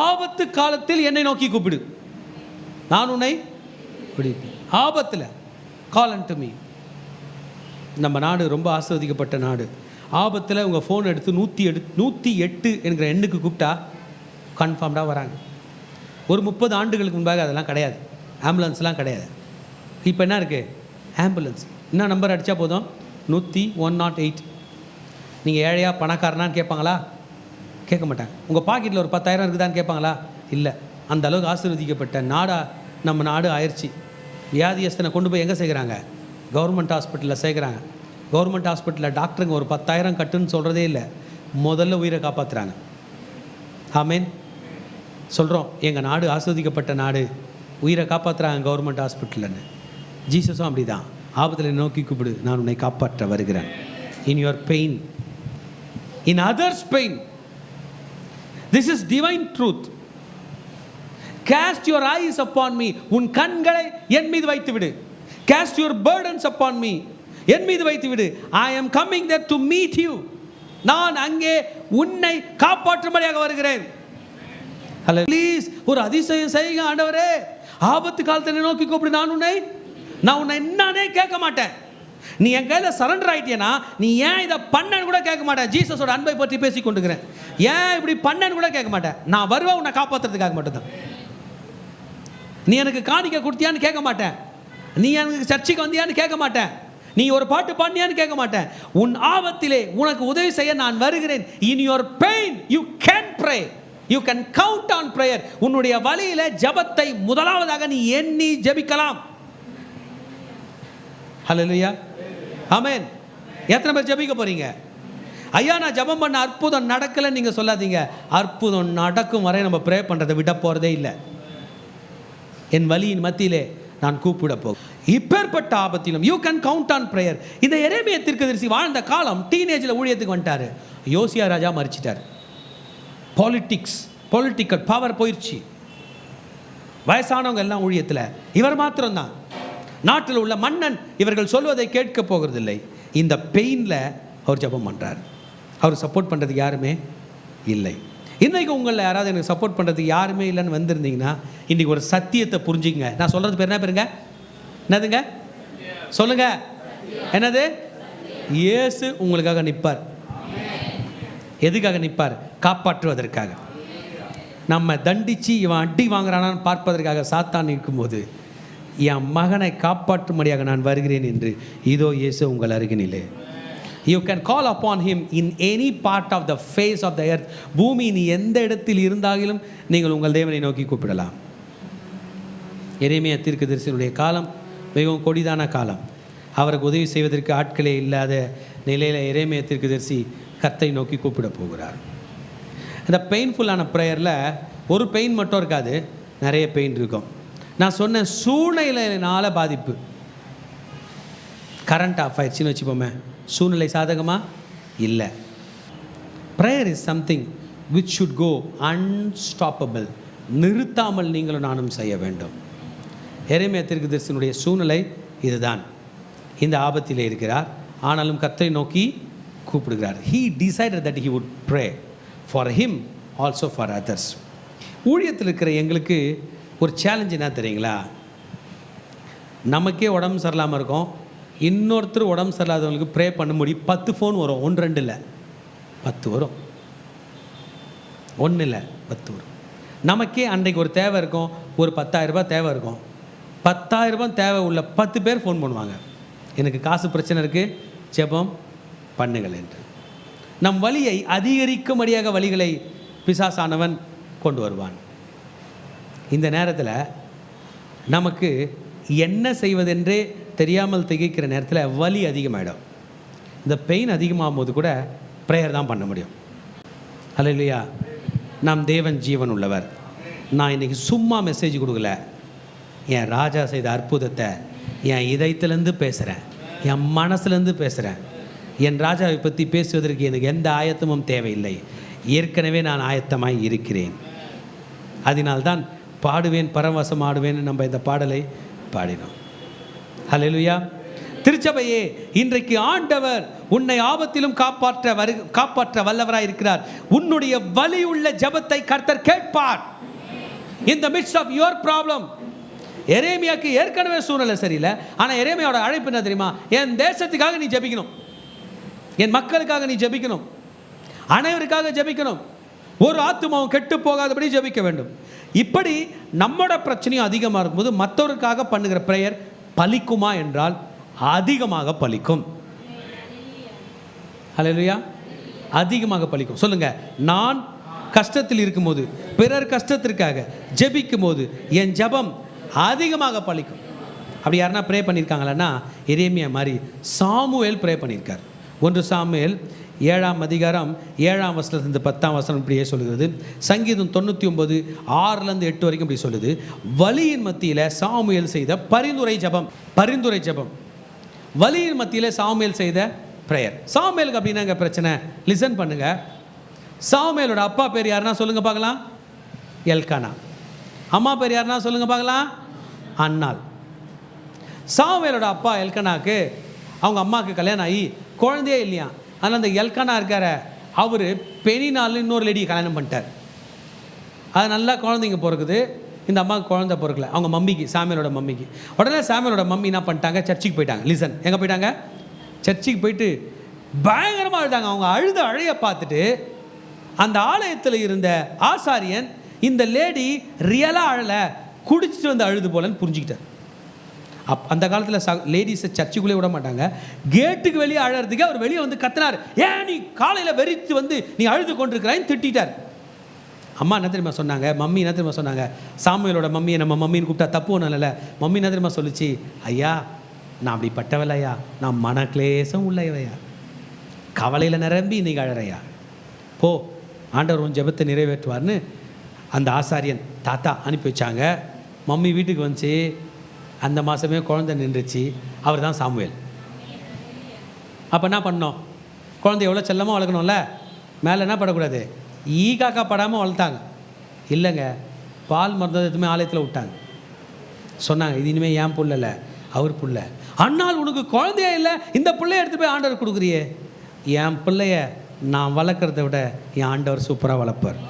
ஆபத்து காலத்தில் என்னை நோக்கி கூப்பிடு, நான் உன்னை பிடிப்பேன். ஆபத்தில் கால் அன்டு மீ. நம்ம நாடு ரொம்ப ஆசீர்வதிக்கப்பட்ட நாடு. ஆபத்தில் உங்கள் ஃபோன் எடுத்து 108 என்கிற எண்ணுக்கு கூப்பிட்டா கன்ஃபார்ம்டாக வராங்க. ஒரு 30 ஆண்டுகளுக்கு முன்பாக அதெல்லாம் கிடையாது. ஆம்புலன்ஸ்லாம் கிடையாது. இப்போ என்ன இருக்குது? ஆம்புலன்ஸ். என்ன நம்பர் அடித்தா போதும்? 108. நீங்கள் ஏழையா பணக்காரனான்னு கேட்பாங்களா? கேட்க மாட்டாங்க. உங்கள் பாக்கெட்டில் ஒரு 10,000 இருக்குதான்னு கேட்பாங்களா? இல்லை. அந்த அளவுக்கு ஆசீர்வதிக்கப்பட்ட நாடாக நம்ம நாடு ஆயிடுச்சு. வியாதியஸ்தனை கொண்டு போய் எங்கே சேர்க்குறாங்க? கவர்மெண்ட் ஹாஸ்பிட்டலில் சேர்க்குறாங்க. கவர்மெண்ட் ஹாஸ்பிட்டலில் டாக்டருங்க ஒரு 10,000 கட்டுன்னு சொல்கிறதே இல்லை, முதல்ல உயிரை காப்பாற்றுறாங்க. ஆமேன். சொல்கிறோம் எங்கள் நாடு ஆஸ்வதிக்கப்பட்ட நாடு, உயிரை காப்பாற்றுறாங்க கவர்மெண்ட் ஹாஸ்பிட்டல்னு. ஜீசஸும் அப்படி தான். ஆபத்தில் நோக்கி கூப்பிடு, நான் உன்னை காப்பாற்ற வருகிறேன். இன் your pain, in others pain. This is divine truth. Cast your eyes upon me. உன் கண்களை என் மீது வைத்து விடு. Cast your burdens upon me. என் மீது வைத்து விடு. I am coming there to meet you. நான் அங்கே உன்னை காப்பாற்றும்படியாக வருகிறேன். ஹalleluya. ப்ளீஸ் ஒரு அதிசயம் செய்யுங்க ஆண்டவரே. ஆபத்து காலத்தை நோக்கி கூப்பிடு, நான் உன்னை என்னன்னே கேட்க மாட்டேன். நீ என் கையில் சரண்டர் ஆகிட்டேனா, நீ ஏன் இதை பண்ணன்னு கூட கேட்க மாட்டேன். ஜீசஸோட அன்பை பற்றி பேசி கொண்டுக்கிறேன். ஏன் இப்படி பண்ணன்னு கூட கேட்க மாட்டேன். நான் வருவேன் உன்னை காப்பாற்றுறதுக்காக மட்டும்தான். நீ எனக்கு காணிக்க கொடுத்தியான்னு கேட்க மாட்டேன். நீ எனக்கு சர்ச்சைக்கு வந்தியான்னு கேட்க மாட்டேன். நீ ஒரு பாட்டு பாடினியான்னு கேட்க மாட்டேன். உன் ஆபத்திலே உனக்கு உதவி செய்ய நான் வருகிறேன். இன் your pain you can pray, you can count on prayer. உன்னுடைய வழியில ஜபத்தை முதலாவதாக நீ எண்ணி ஜபிக்கலாம். ஹல்லேலூயா, ஆமென். எத்தனை பேர் ஜபிக்க போறீங்க? ஐயா நான் ஜபம் பண்ண அற்புதம் நடக்கலைன்னு நீங்கள் சொல்லாதீங்க. அற்புதம் நடக்கும் வரை நம்ம ப்ரே பண்ணுறதை விட போகிறதே இல்லை. என் வலியின் மத்தியிலே நான் கூப்பிட போகிறேன். இப்பேற்பட்ட ஆபத்திலும் you can count on prayer. இந்த எரேமியா தீர்க்கதரிசி வாழ்ந்த காலம் டீனேஜில் ஊழியத்துக்கு வந்துட்டார். யோசியா ராஜா மறிச்சிட்டார். பொலிட்டிக்கல் பவர் போயிடுச்சு. வயசானவங்க எல்லாம் ஊழியத்தில், இவர் மாத்திரம்தான். நாட்டில் உள்ள மன்னன் இவர்கள் சொல்வதை கேட்க போகிறதில்லை. இந்த பெயினில் அவர் ஜபம் பண்ணுறார். அவர் சப்போர்ட் பண்ணுறதுக்கு யாருமே இல்லை. இன்றைக்கு உங்களில் யாராவது எனக்கு சப்போர்ட் பண்ணுறதுக்கு யாருமே இல்லைன்னு வந்திருந்தீங்கன்னா இன்றைக்கி ஒரு சத்தியத்தை புரிஞ்சுங்க. நான் சொல்கிறது பேர் என்ன பேருங்க? என்னதுங்க சொல்லுங்க? என்னது? இயேசு உங்களுக்காக நிற்பார். எதுக்காக நிற்பார்? காப்பாற்றுவதற்காக. நம்ம தண்டித்து இவன் அடி வாங்குறானான்னு பார்ப்பதற்காக சாத்தான் நிற்கும்போது, என் மகனை காப்பாற்றும்படியாக நான் வருகிறேன் என்று இதோ இயேசு உங்கள் அருகினிலே. You can call upon him in any part of the face of the earth. பூமியின் எந்த இடத்தில் இருந்தாலும் நீங்கள் உங்கள் தேவனை நோக்கி கூப்பிடலாம். எரேமியா தீர்க்கதரிசியினுடைய காலம் மிகவும் கொடிதான காலம். அவருக்கு உதவி செய்வதற்கு ஆட்களே இல்லாத நிலையில் எரேமியா தீர்க்கதரிசி கர்த்தரை நோக்கி கூப்பிட போகிறார். இந்த பெயின்ஃபுல்லான ப்ரேயரில் ஒரு பெயின் மட்டும் இருக்காது, நிறைய பெயின் இருக்கும். நான் சொன்ன சூழ்நிலையினால பாதிப்பு. கரண்ட் ஆஃப் ஆயிடுச்சுன்னு வச்சுப்போமே, சூழ்நிலை சாதகமா இல்லை. Prayer is something which should go unstoppable. நிறுத்தாமல் நீங்களும் நானும் செய்ய வேண்டும். எரேமியா தீர்க்கதரிசியினுடைய சூழ்நிலை இதுதான். இந்த ஆபத்திலே இருக்கிறார், ஆனாலும் கர்த்தரை நோக்கி கூப்பிடுகிறார். He decided that he would pray for him also for others. ஊழியத்தில் இருக்கிற எங்களுக்கு ஒரு சேலஞ்ச் என்ன தெரியுங்களா? நமக்கே உடம்பு சரியில்லாமல் இருக்கும், இன்னொருத்தர் உடம்பு சரியில்லாதவங்களுக்கு ப்ரே பண்ண முடியும். 10 ஃபோன் வரும், 1 2 இல்லை 10 வரும், 1 இல்லை 10 வரும். நமக்கே அன்றைக்கு ஒரு தேவை இருக்கும், ஒரு 10,000 ரூபாய் தேவை இருக்கும். 10,000 ரூபாய் தேவை உள்ள 10 பேர் ஃபோன் பண்ணுவாங்க, எனக்கு காசு பிரச்சனை இருக்குது, ஜெபம் பண்ணுங்கள் என்று. நம் வலியை அதிகரிக்கும்படியாக வழிகளை பிசாசானவன் கொண்டு வருவான். இந்த நேரத்தில் நமக்கு என்ன செய்வதென்றே தெரியாமல் திகைக்கிற நேரத்தில் வலி அதிகமாகிடும். இந்த பெயின் அதிகமாகும் போது கூட ப்ரேயர் தான் பண்ண முடியும். அல்லேலூயா. நாம் தேவன் ஜீவன் உள்ளவர். நான் இன்றைக்கி சும்மா மெசேஜ் கொடுக்கல, என் ராஜா செய்த அற்புதத்தை என் இதயத்திலேருந்து பேசுகிறேன், என் மனசுலேருந்து பேசுகிறேன். என் ராஜாவை பற்றி பேசுவதற்கு எனக்கு எந்த ஆயத்தமும் தேவையில்லை, ஏற்கனவே நான் ஆயத்தமாய் இருக்கிறேன். அதனால்தான் பாடுவேன் பரவசம் ஆடுவேன்னு நம்ம இந்த பாடலை பாடினோம். ஹல்லேலூயா. திருச்சபையே, இன்றைக்கு ஆண்டவர் உன்னை ஆபத்திலும் காப்பாற்ற வல்லவராய் இருக்கிறார். உன்னுடைய வலி உள்ள ஜெபத்தை கர்த்தர் கேட்பார். In the midst of your problem. எரேமியாக்கு ஏற்கனவே சூழ்நிலை சரியில்லை, ஆனால் எரேமியாவோட அழைப்பு என்ன தெரியுமா? என் தேசத்துக்காக நீ ஜெபிக்கணும், என் மக்களுக்காக நீ ஜெபிக்கணும், அனைவருக்காக ஜெபிக்கணும். ஒரு ஆத்துமாவும் கெட்டு போகாதபடி ஜெபிக்க வேண்டும். இப்படி நம்மோட பிரச்சனையும் அதிகமாக இருக்கும்போது மற்றவருக்காக பண்ணுகிற பிரேயர் பலிக்குமா என்றால் அதிகமாக பலிக்கும். ஹல்லேலூயா. அதிகமாக பலிக்கும். சொல்லுங்க, நான் கஷ்டத்தில் இருக்கும்போது பிறர் கஷ்டத்திற்காக ஜெபிக்கும் போது என் ஜெபம் அதிகமாக பலிக்கும். அப்படி யாருன்னா ப்ரே பண்ணியிருக்காங்களன்னா எரேமியா மாதிரி சாமுவேல் ப்ரே பண்ணியிருக்கார். 1 சாமுவேல் 7ஆம் அதிகாரம் 7ஆம் வசனத்திலிருந்து 10ஆம் வசனம் இப்படியே சொல்லுகிறது. சங்கீதம் 99 6-8 வரைக்கும் இப்படி சொல்லுது. வலியின் மத்தியில் சாமுவேல் செய்த பரிந்துரை ஜெபம். வலியின் மத்தியில் சாமுவேல் செய்த ப்ரேயர். சாமுவேலுக்கு அப்படின்னாங்க பிரச்சனை. லிசன் பண்ணுங்க. சாமுவேலோட அப்பா பேர் யாருன்னா சொல்லுங்க பார்க்கலாம்? எல்கானா. அம்மா பேர் யாருன்னா சொல்லுங்க பார்க்கலாம்? அன்னாள். சாமுவேலோட அப்பா எல்கானாக்கு அவங்க அம்மாவுக்கு கல்யாணம் ஆகி குழந்தையே இல்லையா. ஆனால் அந்த எல்கானா இருக்கார அவர் பெனினால்னு இன்னொரு லேடியை கல்யாணம் பண்ணிட்டார். அது நல்லா குழந்தைங்க பிறகுது. இந்த அம்மாவுக்கு குழந்தை பிறக்கல, அவங்க மம்மிக்கு, சாமுவேலோட மம்மிக்கு. உடனே சாமுவேலோட மம்மி என்ன பண்ணிட்டாங்க, சர்ச்சுக்கு போயிட்டாங்க. லிசன், எங்கே போயிட்டாங்க? சர்ச்சுக்கு போயிட்டு பயங்கரமாக அழுதாங்க. அவங்க அழைய பார்த்துட்டு அந்த ஆலயத்தில் இருந்த ஆசாரியன் இந்த லேடி ரியலாக அழலை, குடிச்சிட்டு வந்து அழுது போலன்னு புரிஞ்சுக்கிட்டார். அந்த காலத்தில் லேடிஸை சர்ச்சுக்குள்ளே விட மாட்டாங்க. கேட்டுக்கு வெளியே அழறதுக்கு அவர் வெளியே வந்து கத்தினார். ஏன் நீ காலையில் வெறித்து வந்து நீ அழுது கொண்டிருக்கிறான்னு திட்டார். அம்மா என்ன தெரியுமா சொன்னாங்க? மம்மி என்ன தெரியுமா சொன்னாங்க? சாமுவேலோட மம்மியை நம்ம மம்மின்னு கூப்பிட்டா தப்பு ஒன்றும் இல்லை. மம்மி என்ன தெரியுமா சொல்லிச்சு? ஐயா, நான் அப்படி பட்டவலையா, நான் மனக்லேசம் உள்ளவையா, கவலையில் நிரம்பி இன்னைக்கு அழறையா, போ, ஆண்டவர் உன் ஜெபத்தை நிறைவேற்றுவார்னு அந்த ஆசாரியன் தாத்தா அனுப்பி வச்சாங்க. மம்மி வீட்டுக்கு வந்துச்சு. அந்த மாதமே குழந்தை நின்றுச்சு. அவர் தான் சாமுவேல். அப்போ என்ன பண்ணோம்? குழந்தை எவ்வளோ செல்லமாக வளர்க்கணும்ல. மேலே என்ன படக்கூடாது, ஈ காக்கா படாமல் வளர்த்தாங்க. இல்லைங்க, பால் மருந்து எதுவுமே ஆலயத்தில் விட்டாங்க. சொன்னாங்க, இது இனிமேல் ஏன் புள்ள இல்லை, அவர் புள்ள. அண்ணால் உனக்கு குழந்தையே இல்லை, இந்த பிள்ளைய எடுத்து போய் ஆண்டவர் கொடுக்குறியே. என் பிள்ளைய நான் வளர்க்குறத விட என் ஆண்டவர் சூப்பராக வளர்ப்பார்.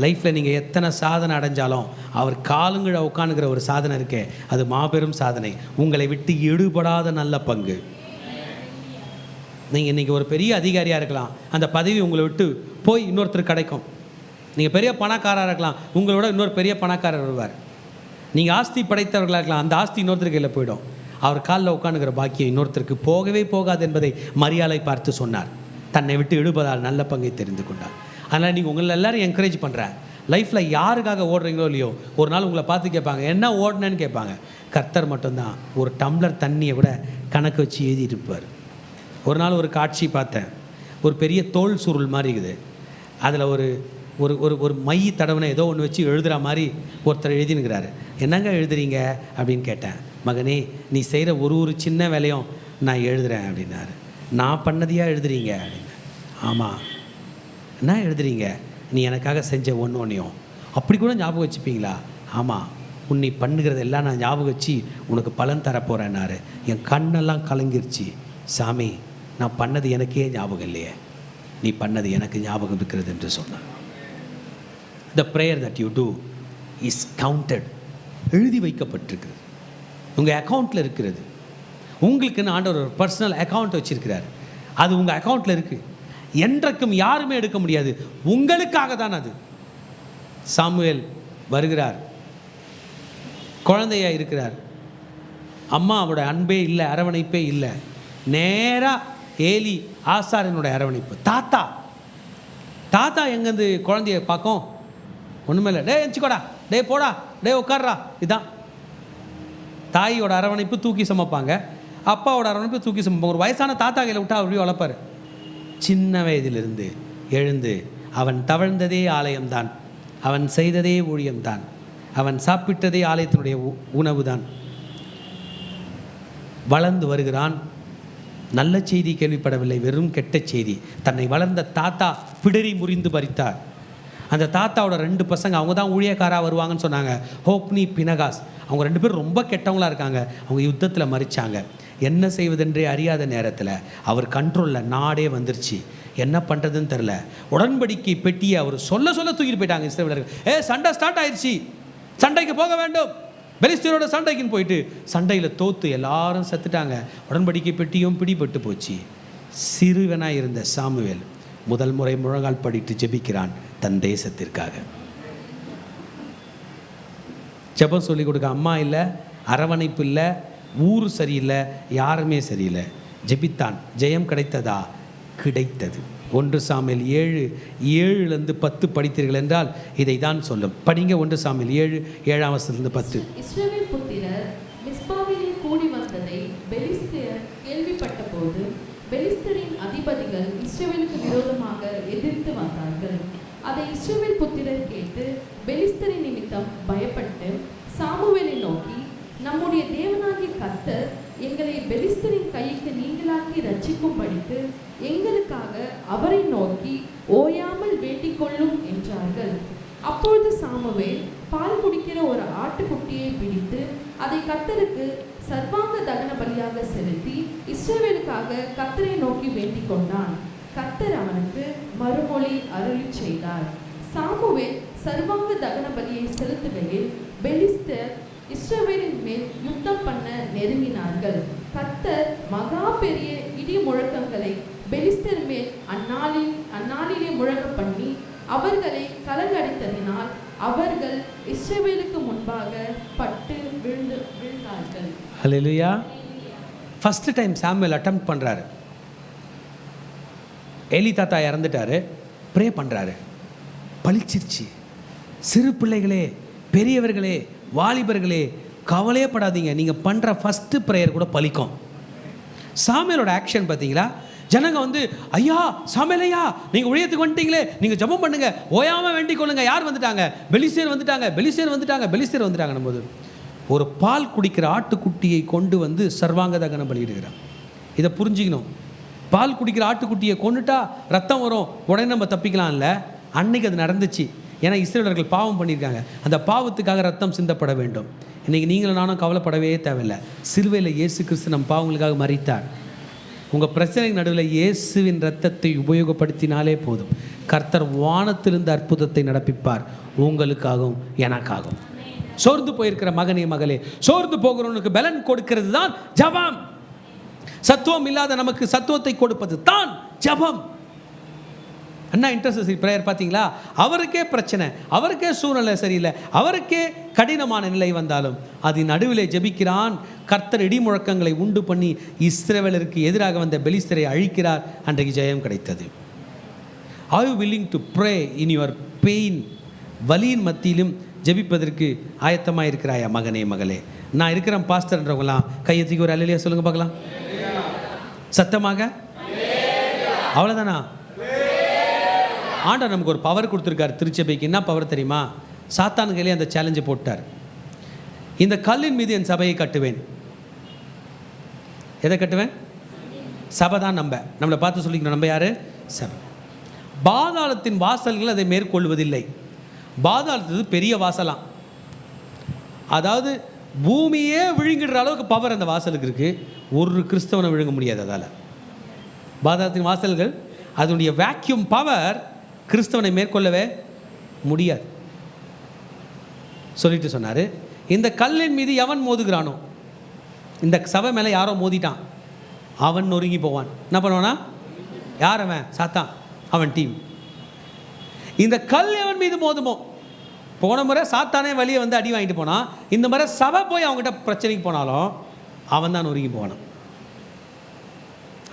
லைஃப்பில் நீங்கள் எத்தனை சாதனை அடைஞ்சாலும் அவர் காலுங்கிழ உட்காந்துக்கிற ஒரு சாதனை இருக்கே, அது மாபெரும் சாதனை. உங்களை விட்டு எடுபடாத நல்ல பங்கு. நீங்கள் இன்றைக்கி ஒரு பெரிய அதிகாரியாக இருக்கலாம், அந்த பதவி உங்களை விட்டு போய் இன்னொருத்தர் கிடைக்கும். நீங்கள் பெரிய பணக்காரராக இருக்கலாம், உங்களோட இன்னொரு பெரிய பணக்காரர் வருவார். நீங்கள் ஆஸ்தி படைத்தவர்களாக இருக்கலாம், அந்த ஆஸ்தி இன்னொருத்தருக்கு கையில் போயிடும். அவர் காலில் உட்காந்துக்கிற பாக்கியம் இன்னொருத்தருக்கு போகவே போகாது என்பதை மரியாதை பார்த்து சொன்னார். தன்னை விட்டு எடுப்பதால் நல்ல பங்கை தெரிந்து கொண்டார். அதனால் நீங்கள் உங்களை எல்லோரும் என்கரேஜ் பண்ணுறேன். லைஃப்பில் யாருக்காக ஓடுறீங்களோ இல்லையோ, ஒரு நாள் உங்களை பார்த்து கேட்பாங்க, என்ன ஓடுனேன்னு கேட்பாங்க. கர்த்தர் மட்டும்தான் ஒரு டம்ளர் தண்ணியை கூட கணக்கு வச்சு எழுதிட்டு இருப்பார். ஒரு நாள் ஒரு காட்சி பார்த்தேன். ஒரு பெரிய தோல் சுருள் மாதிரி இருக்குது. அதில் ஒரு ஒரு ஒரு ஒரு மை தடவை ஏதோ ஒன்று வச்சு எழுதுகிற மாதிரி ஒருத்தர் எழுதினுக்கிறாரு. என்னங்க எழுதுறீங்க அப்படின்னு கேட்டேன். மகனே, நீ செய்கிற ஒரு சின்ன வேலையும் நான் எழுதுகிறேன் அப்படின்னாரு. நான் பண்ணதையா எழுதுறீங்க அப்படின்னு. ஆமாம். என்ன எழுதுறீங்க? நீ எனக்காக செஞ்ச ஒன்றையும் அப்படி கூட ஞாபகம் வச்சுப்பீங்களா? ஆமாம், உன்னை பண்ணுகிறது எல்லாம் நான் ஞாபகம் வச்சு உனக்கு பலன் தரப்போகிறேன்னாரு. என் கண்ணெல்லாம் கலங்கிருச்சு. சாமி, நான் பண்ணது எனக்கே ஞாபகம் இல்லையே, நீ பண்ணது எனக்கு ஞாபகம் இருக்கிறது என்று சொன்னான். The prayer that you do is counted. எழுதி வைக்கப்பட்டிருக்கிறது, உங்கள் அக்கௌண்ட்டில் இருக்கிறது. உங்களுக்குன்னு ஆண்டவர் ஒரு பர்சனல் அக்கௌண்ட் வச்சுருக்கிறார். அது உங்கள் அக்கௌண்ட்டில் இருக்குது. என்றைக்கும் யாருமே எடுக்க முடியாது. உங்களுக்காக தான் அது. சாமுவேல் வருகிறார், குழந்தையாக இருக்கிறார். அம்மாவோட அன்பே இல்லை, அரவணைப்பே இல்லை. நேராக ஏலி ஆசாரியனுடைய அரவணைப்பு. தாத்தா எங்கேருந்து குழந்தைய பார்க்கும்? ஒன்றுமே இல்லை. டே எஞ்சிக்கோடா, டே போடா, டே உட்கார்றா. இதுதான் தாயோட அரவணைப்பு. தூக்கி சமைப்பாங்க. அப்பாவோட அரவணைப்பு தூக்கி சமைப்பாங்க. ஒரு வயசான தாத்தா கையில் விட்டா அப்படியே வளர்ப்பார். சின்ன வயதிலிருந்து எழுந்து அவன் தவழ்ந்ததே ஆலயம்தான், அவன் செய்ததே ஊழியம்தான், அவன் சாப்பிட்டதே ஆலயத்தினுடைய உணவு தான். வளர்ந்து வருகிறான். நல்ல செய்தி கேள்விப்படவில்லை, வெறும் கெட்ட செய்தி. தன்னை வளர்ந்த தாத்தா பிடரி முறிந்து பறித்தார். அந்த தாத்தாவோட 2 பசங்க, அவங்க தான் ஊழியக்காராக வருவாங்கன்னு சொன்னாங்க, ஹோப்னி, பினகாஸ். அவங்க 2 பேரும் ரொம்ப கெட்டவங்களாக இருக்காங்க. அவங்க யுத்தத்தில் மறிச்சாங்க. என்ன செய்வதென்றே அறியாத நேரத்தில் அவர் கண்ட்ரோலில் நாடே வந்துருச்சு. என்ன பண்ணுறதுன்னு தெரில. உடன்படிக்கை பெட்டியை அவர் சொல்ல தூக்கிட்டு போயிட்டாங்க இஸ்ரவேலர்கள். சண்டை ஸ்டார்ட் ஆயிடுச்சு, சண்டைக்கு போக வேண்டும். பெலிஸ்தீனோட சண்டைக்குன்னு போயிட்டு சண்டையில் தோற்று எல்லாரும் செத்துட்டாங்க. உடன்படிக்கை பெட்டியும் பிடிபட்டு போச்சு. சிறுவனாக இருந்த சாமுவேல் முதல் முறை முழங்கால் படிட்டு ஜெபிக்கிறான் தன் தேசத்திற்காக. ஜெபம் சொல்லிக் கொடுக்க அம்மா இல்லை, அரவணைப்பு இல்லை, ஊர் சரியில்லை, யாருமே சரியில்லை. ஜெபித்தான். ஜெயம் கிடைத்ததா? கிடைத்தது. 1 சாமுவேல் 7:7-10 படித்தீர்கள் என்றால் இதை தான் சொல்லும். படிங்க 1 சாமுவேல் 7:7-10. இஸ்ரவேல் புத்திரர் மிஸ்பாவிலே கூடி வந்ததை பெலிஸ்தர் கேள்விப்பட்டபோது பெலிஸ்தரின் அதிபதிகள் இஸ்ரவேலுக்கு விரோதமாக எதிர்த்து வந்தார்கள். அதை இஸ்ரவேல் புத்திரர் கேட்டு பெலிஸ்தரின் நிமித்தம் பயப்பட்டு சாமுவேலை நோக்கி, நம்முடைய தேவனாகிய கர்த்தர் எங்களை பெலிஸ்தரின் கைக்கு நீங்களாக்கி ரட்சிக்கும்படிக்கு எங்களுக்காக அவரை நோக்கி ஓயாமல் வேண்டிக் கொள்ளும் என்றார்கள். அப்பொழுது சாமுவேல் பால் குடிக்கிற ஒரு ஆட்டுக்குட்டியை பிடித்து அதை கர்த்தருக்கு சர்வாங்க தகன பலியாக செலுத்தி இஸ்ரவேலுக்காக கர்த்தரை நோக்கி வேண்டிக் கொண்டான். கர்த்தர் அவனுக்கு மறுமொழி அருளி செய்தார். சாமுவேல் சர்வாங்க தகன பலியை செலுத்துகையில் பெலிஸ்தர் இஸ்ரவேலின் மேல் யுத்தம் பண்ண நெருங்கினார்கள். கர்த்தர் மகா பெரிய இடி முழக்கங்களை பெலிஸ்தர் மேல் அந்நாளிலே முழங்க பண்ணி அவர்களை கலங்கடித்ததினால் அவர்கள் இஸ்ரவேலுக்கு முன்பாக பட்டு விழுந்தார்கள். ஹல்லேலூயா. ஃபர்ஸ்ட் டைம் சாமுவேல் அட்டெம்ப்ட் பண்ணுறாரு. ஏலி தாத்தா இறந்துட்டாரு, ப்ரே பண்ணுறாரு, பளிச்சிருச்சு. சிறு பிள்ளைகளே, பெரியவர்களே, வாலிபர்களே, கவலையப்படாதீங்க, நீங்கள் பண்ணுற ஃபஸ்ட்டு ப்ரேயர் கூட பலிக்கும். சாமுவேலோட ஆக்ஷன் பார்த்தீங்களா? ஜனங்க வந்து, ஐயா சாமுவேல் ஐயா, நீங்கள் ஊழியத்துக்கு வந்துட்டீங்களே, நீங்கள் ஜெபம் பண்ணுங்க, ஓயாமல் வேண்டிக் கொள்ளுங்க. யார் வந்துட்டாங்க? பெலிஸ்தர் வந்துட்டாங்க, பெலிஸ்தர் வந்துட்டாங்க, பெலிஸ்தர் வந்துட்டாங்கன்னும் போது ஒரு பால் குடிக்கிற ஆட்டுக்குட்டியை கொண்டு வந்து சர்வாங்க தகன பலியிடுகிறான். இதை புரிஞ்சுக்கணும். பால் குடிக்கிற ஆட்டுக்குட்டியை கொண்டுட்டா ரத்தம் வரும், உடனே நம்ம தப்பிக்கலாம் இல்லை. அன்னைக்கு அது நடந்துச்சு. ஏன்னா இஸ்ரவேலர்கள் பாவம் பண்ணியிருக்காங்க, அந்த பாவத்துக்காக ரத்தம் சிந்தப்பட வேண்டும். இன்றைக்கி நீங்களும் நானும் கவலைப்படவே தேவையில்லை. சிலுவையில் இயேசு கிறிஸ்து நம் பாவங்களுக்காக மரித்தார். உங்கள் பிரச்சனைக்கு நடுவில் இயேசுவின் ரத்தத்தை உபயோகப்படுத்தினாலே போதும். கர்த்தர் வானத்திலிருந்து அற்புதத்தை நடப்பிப்பார், உங்களுக்காகவும் எனக்காகவும். சோர்ந்து போயிருக்கிற மகனே மகளே, சோர்ந்து போகிறவனுக்கு பலன் கொடுக்கிறது தான் ஜெபம். சத்துவம் இல்லாத நமக்கு சத்துவத்தை கொடுப்பது தான் ஜெபம். அண்ணா இன்டர்செசரி பிரேயர் பார்த்தீங்களா? அவருக்கே பிரச்சனை, அவருக்கே சூழ்நிலை சரியில்லை, அவருக்கே கடினமான நிலை வந்தாலும் அது நடுவிலே ஜெபிக்கிறான். கர்த்தர் இடி முழக்கங்களை உண்டு பண்ணி இஸ்ரவேலருக்கு எதிராக வந்த பெலிஸ்தரை அழிக்கிறார். அன்றைக்கு ஜெயம் கிடைத்தது. Are you willing to pray in your pain? வலியின் மத்தியிலும் ஜெபிப்பதற்கு ஆயத்தமாக இருக்கிறாயா மகனே மகளே? நான் இருக்கிறேன் பாஸ்டர்ன்றவங்களாம் கையை தூக்கி ஒரு அல்லேலூயா சொல்லுங்க பார்க்கலாம். சத்தமாக. அவ்வளோதானா? ஆண்டவர் நமக்கு ஒரு பவர் கொடுத்துருக்காரு திருச்சபைக்கு. என்ன பவர் தெரியுமா? சாத்தான் கையிலே அந்த சேலஞ்சை போட்டார். இந்த கல்லின் மீது என் சபையை கட்டுவேன். எதை கட்டுவேன்? சபை தான். நம்மளை பார்த்து சொல்லிக்கணும், நம்ம யாரு? சபை. பாதாளத்தின் வாசல்கள் அதை மேற்கொள்வதில்லை. பாதாளத்து பெரிய வாசலாம், அதாவது பூமியே விழுங்கிடுற அளவுக்கு பவர் அந்த வாசலுக்கு இருக்குது. ஒரு கிறிஸ்தவனை விழுங்க முடியாது அதால். பாதாளத்தின் வாசல்கள் அதனுடைய வேக்யூம் பவர் கிறிஸ்தவனை மேற்கொள்ளவே முடியாது. சொல்லிட்டு சொன்னார், இந்த கல்லின் மீது எவன் மோதுகிறானோ, இந்த சபை மேலே யாரோ மோதிட்டான், அவன் நொறுங்கி போவான். என்ன பண்ணுவானா? யார் அவன்? சாத்தான், அவன் டீம். இந்த கல் எவன் மீது மோதுமோ, போன முறை சாத்தானே வழியை வந்து அடி வாங்கிட்டு போனான், இந்த முறை சபை போய் அவங்ககிட்ட பிரச்சனைக்கு போனாலும் அவன் தான் நொறுங்கி போனான்.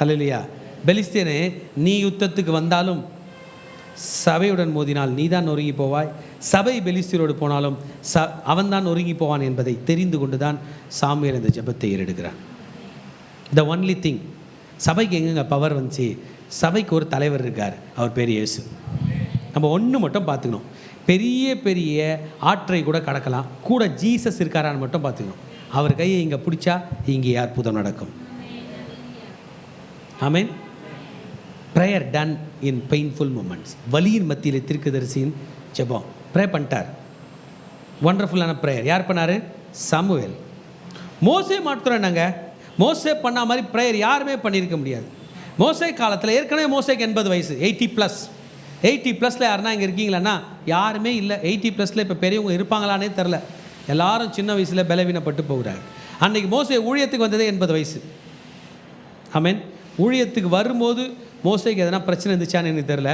அல்லேலூயா. பெலிஸ்தேனே, நீ யுத்தத்துக்கு வந்தாலும் சபையுடன் மோதினால் நீ தான் நொறுங்கி போவாய். சபை பெலிஸ்தரோடு போனாலும் அவன் தான் நொறுங்கி போவான் என்பதை தெரிந்து கொண்டு தான் சாமுவேல் இந்த ஜெபத்தை ஏறெடுக்கிறான். த ஒன்லி திங், சபைக்கு எங்கெங்க பவர் வந்துச்சு? சபைக்கு ஒரு தலைவர் இருக்கார், அவர் பேர் இயேசு. நம்ம ஒன்று மட்டும் பார்த்துக்கணும், பெரிய பெரிய ஆற்றை கூட கடக்கலாம், கூட ஜீசஸ் இருக்காரான்னு மட்டும் பார்த்துக்கணும். அவர் கையை இங்கே பிடிச்சா இங்கே அற்புதம் நடக்கும். ஆமென். Prayer done in painful moments. வலியின் மத்தியில் தீர்க்கதரிசியின் ஜெபம். ப்ரே பண்ணிட்டார். ஒண்டர்ஃபுல்லான ப்ரேயர். யார் பண்ணார்? சாமுவேல். மோசே மாட்டுறோன்னாங்க, மோசே பண்ண மாதிரி ப்ரேயர் யாருமே பண்ணியிருக்க முடியாது. மோசே காலத்தில் ஏற்கனவே மோசேக்கு 80 வயசு, 80+. 80+ல யாருன்னா இங்கே இருக்கீங்களான்னா யாருமே இல்லை. 80+ல இப்போ பெரியவங்க இருப்பாங்களானே தெரில. எல்லாரும் சின்ன வயசில் பலவீனப்பட்டு போகிறாங்க. அன்றைக்கி மோசே ஊழியத்துக்கு வந்ததே 80 வயசு. ஆமென். ஊழியத்துக்கு வரும்போது மோசேக்கு எதனா பிரச்சனை இருந்துச்சான்னு எனக்கு தெரில.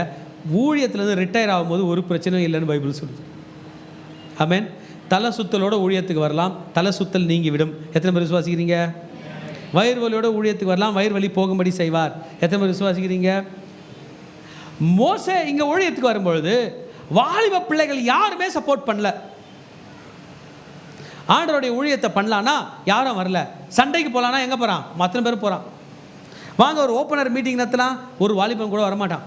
ஊழியத்துலேருந்து ரிட்டையர் ஆகும்போது ஒரு பிரச்சனையும் இல்லைன்னு பைபிள் சொல்லுது. ஆமென். தலை சுத்தலோட ஊழியத்துக்கு வரலாம், தலை சுத்தல் நீங்கி விடும். எத்தனை பேர் விசுவாசிக்கிறீங்க? வயிறு வலியோட ஊழியத்துக்கு வரலாம், வயிறு வலி போகும்படி செய்வார். எத்தனை பேர் விசுவாசிக்கிறீங்க? மோசே இங்கே ஊழியத்துக்கு வரும்பொழுது வாலிப பிள்ளைகள் யாருமே சப்போர்ட் பண்ணல. ஆண்டவருடைய ஊழியத்தை பண்ணலான்னா யாரும் வரல. சண்டைக்கு போகலான்னா எங்கே போகிறான்? மற்ற பேர் போகிறான். வாங்க ஒரு ஓப்பனர் மீட்டிங் நடத்தலாம், ஒரு வாலிபன் கூட வரமாட்டான்.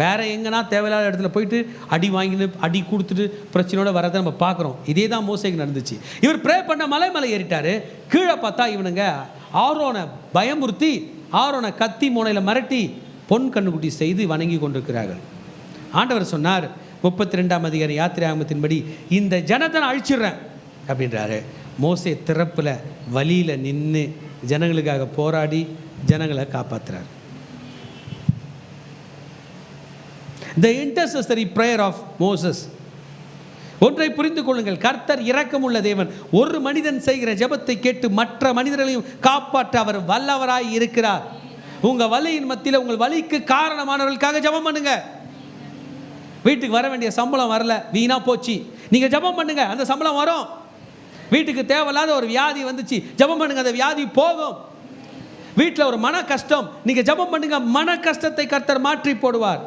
வேறு எங்கன்னா தேவையில்லாத இடத்துல போயிட்டு அடி வாங்கிட்டு அடி கொடுத்துட்டு பிரச்சனையோட வரதை நம்ம பார்க்குறோம். இதே தான் மோசேக்கு நடந்துச்சு. இவர் ப்ரே பண்ண மலை ஏறிட்டார். கீழே பார்த்தா இவனுங்க ஆரோனை பயமுறுத்தி, ஆரோனை கத்தி மோனையில் மிரட்டி பொன் கண்ணுக்குட்டி செய்து வணங்கி கொண்டிருக்கிறார்கள். ஆண்டவர் சொன்னார் 32ஆம் அதிகாரம் யாத்திராகமத்தின்படி, இந்த ஜனத்தை நான் அழிச்சிடுறேன் அப்படின்றாரு. மோசே திறப்பில் வழியில் நின்று ஜனங்களுக்காக போராடி ஜனங்களை காப்பாற்றுறார். The intercessory prayer of Moses. ஒன்றை புரிந்து கொள்ளுங்கள், கர்த்தர் இரக்கமுள்ள தேவன். ஒரு மனிதன் செய்கிற ஜெபத்தை கேட்டு மற்ற மனிதர்களையும் காப்பாற்ற அவர் வல்லவராய் இருக்கிறார். உங்க வலியின் மத்தியில் உங்கள் வலிக்கு காரணமானவர்களுக்காக ஜெபம் பண்ணுங்க. வீட்டுக்கு வர வேண்டிய சம்பளம் வரல, வீணா போச்சு, நீங்க ஜெபம் பண்ணுங்க, அந்த சம்பளம் வரும். வீட்டுக்கு தேவையில்லாத ஒரு வியாதி வந்துச்சு, ஜெபம் பண்ணுங்க, அந்த வியாதி போகும். வீட்டில் ஒரு மன கஷ்டம், நீங்க ஜெபம் பண்ணுங்க, மன கஷ்டத்தை கர்த்தர் மாற்றி போடுவார்.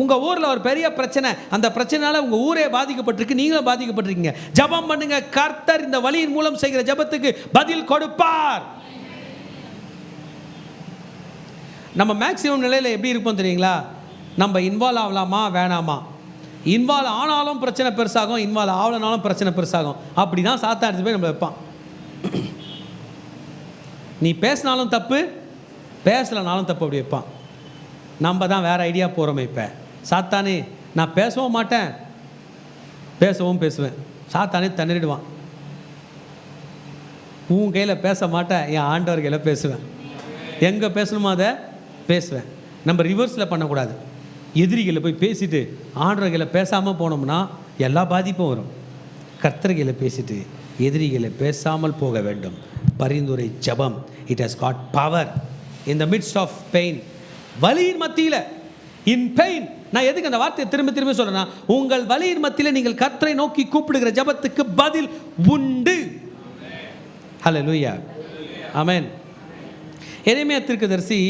உங்கள் ஊரில் ஒரு பெரிய பிரச்சனை, அந்த பிரச்சனையால் உங்கள் ஊரே பாதிக்கப்பட்டிருக்கு, நீங்களும் பாதிக்கப்பட்டிருக்கீங்க, ஜெபம் பண்ணுங்க, கர்த்தர் இந்த வழியின் மூலம் செய்கிற ஜெபத்துக்கு பதில் கொடுப்பார். நம்ம மேக்சிமம் நிலையில் எப்படி இருப்போம் தெரியுங்களா? நம்ம இன்வால்வ் ஆகலாமா வேணாமா? இன்வால்வ் ஆனாலும் பிரச்சனை பெருசாகும், இன்வால்வ் ஆகலனாலும் பிரச்சனை பெருசாகும். அப்படி தான் சாத்தா எடுத்து போய் நம்மளை வைப்பான். நீ பேசினாலும் தப்பு, பேசலைனாலும் தப்பு, அப்படி வைப்பான். நம்ம தான் வேறு ஐடியா போகிறோமே. இப்போ சாத்தானே நான் பேசவும் மாட்டேன், பேசவும் பேசுவேன். சாத்தானே தண்ணிடுவான். உன் கையில் பேச மாட்டேன், என் ஆண்டவர் கையில் பேசுவேன். எங்கே பேசணுமோ அதை பேசுவேன். நம்ம ரிவர்ஸில் பண்ணக்கூடாது. எதிரிகளை போய் பேசிட்டு ஆண்டவர் கையில் பேசாமல் போனோம்னா எல்லா பாதிப்பும் வரும். கர்த்தர் கையில் பேசிட்டு எதிரிகளை பேசாமல் போக வேண்டும். பரிந்துரை ஜெபம், it has got power in the midst of pain. வலியின் மத்தியில், இன் பெயின். நான் எதுக்கு அந்த வார்த்தையை திரும்ப திரும்ப சொல்றேன்னா, உங்கள் வலியின் மத்தியில் நீங்கள் கர்த்தரை நோக்கி கூப்பிடுகிற ஜெபத்துக்கு பதில் உண்டு. ஹல்லேலூயா, ஆமென். எரேமியா தீர்க்கதரிசி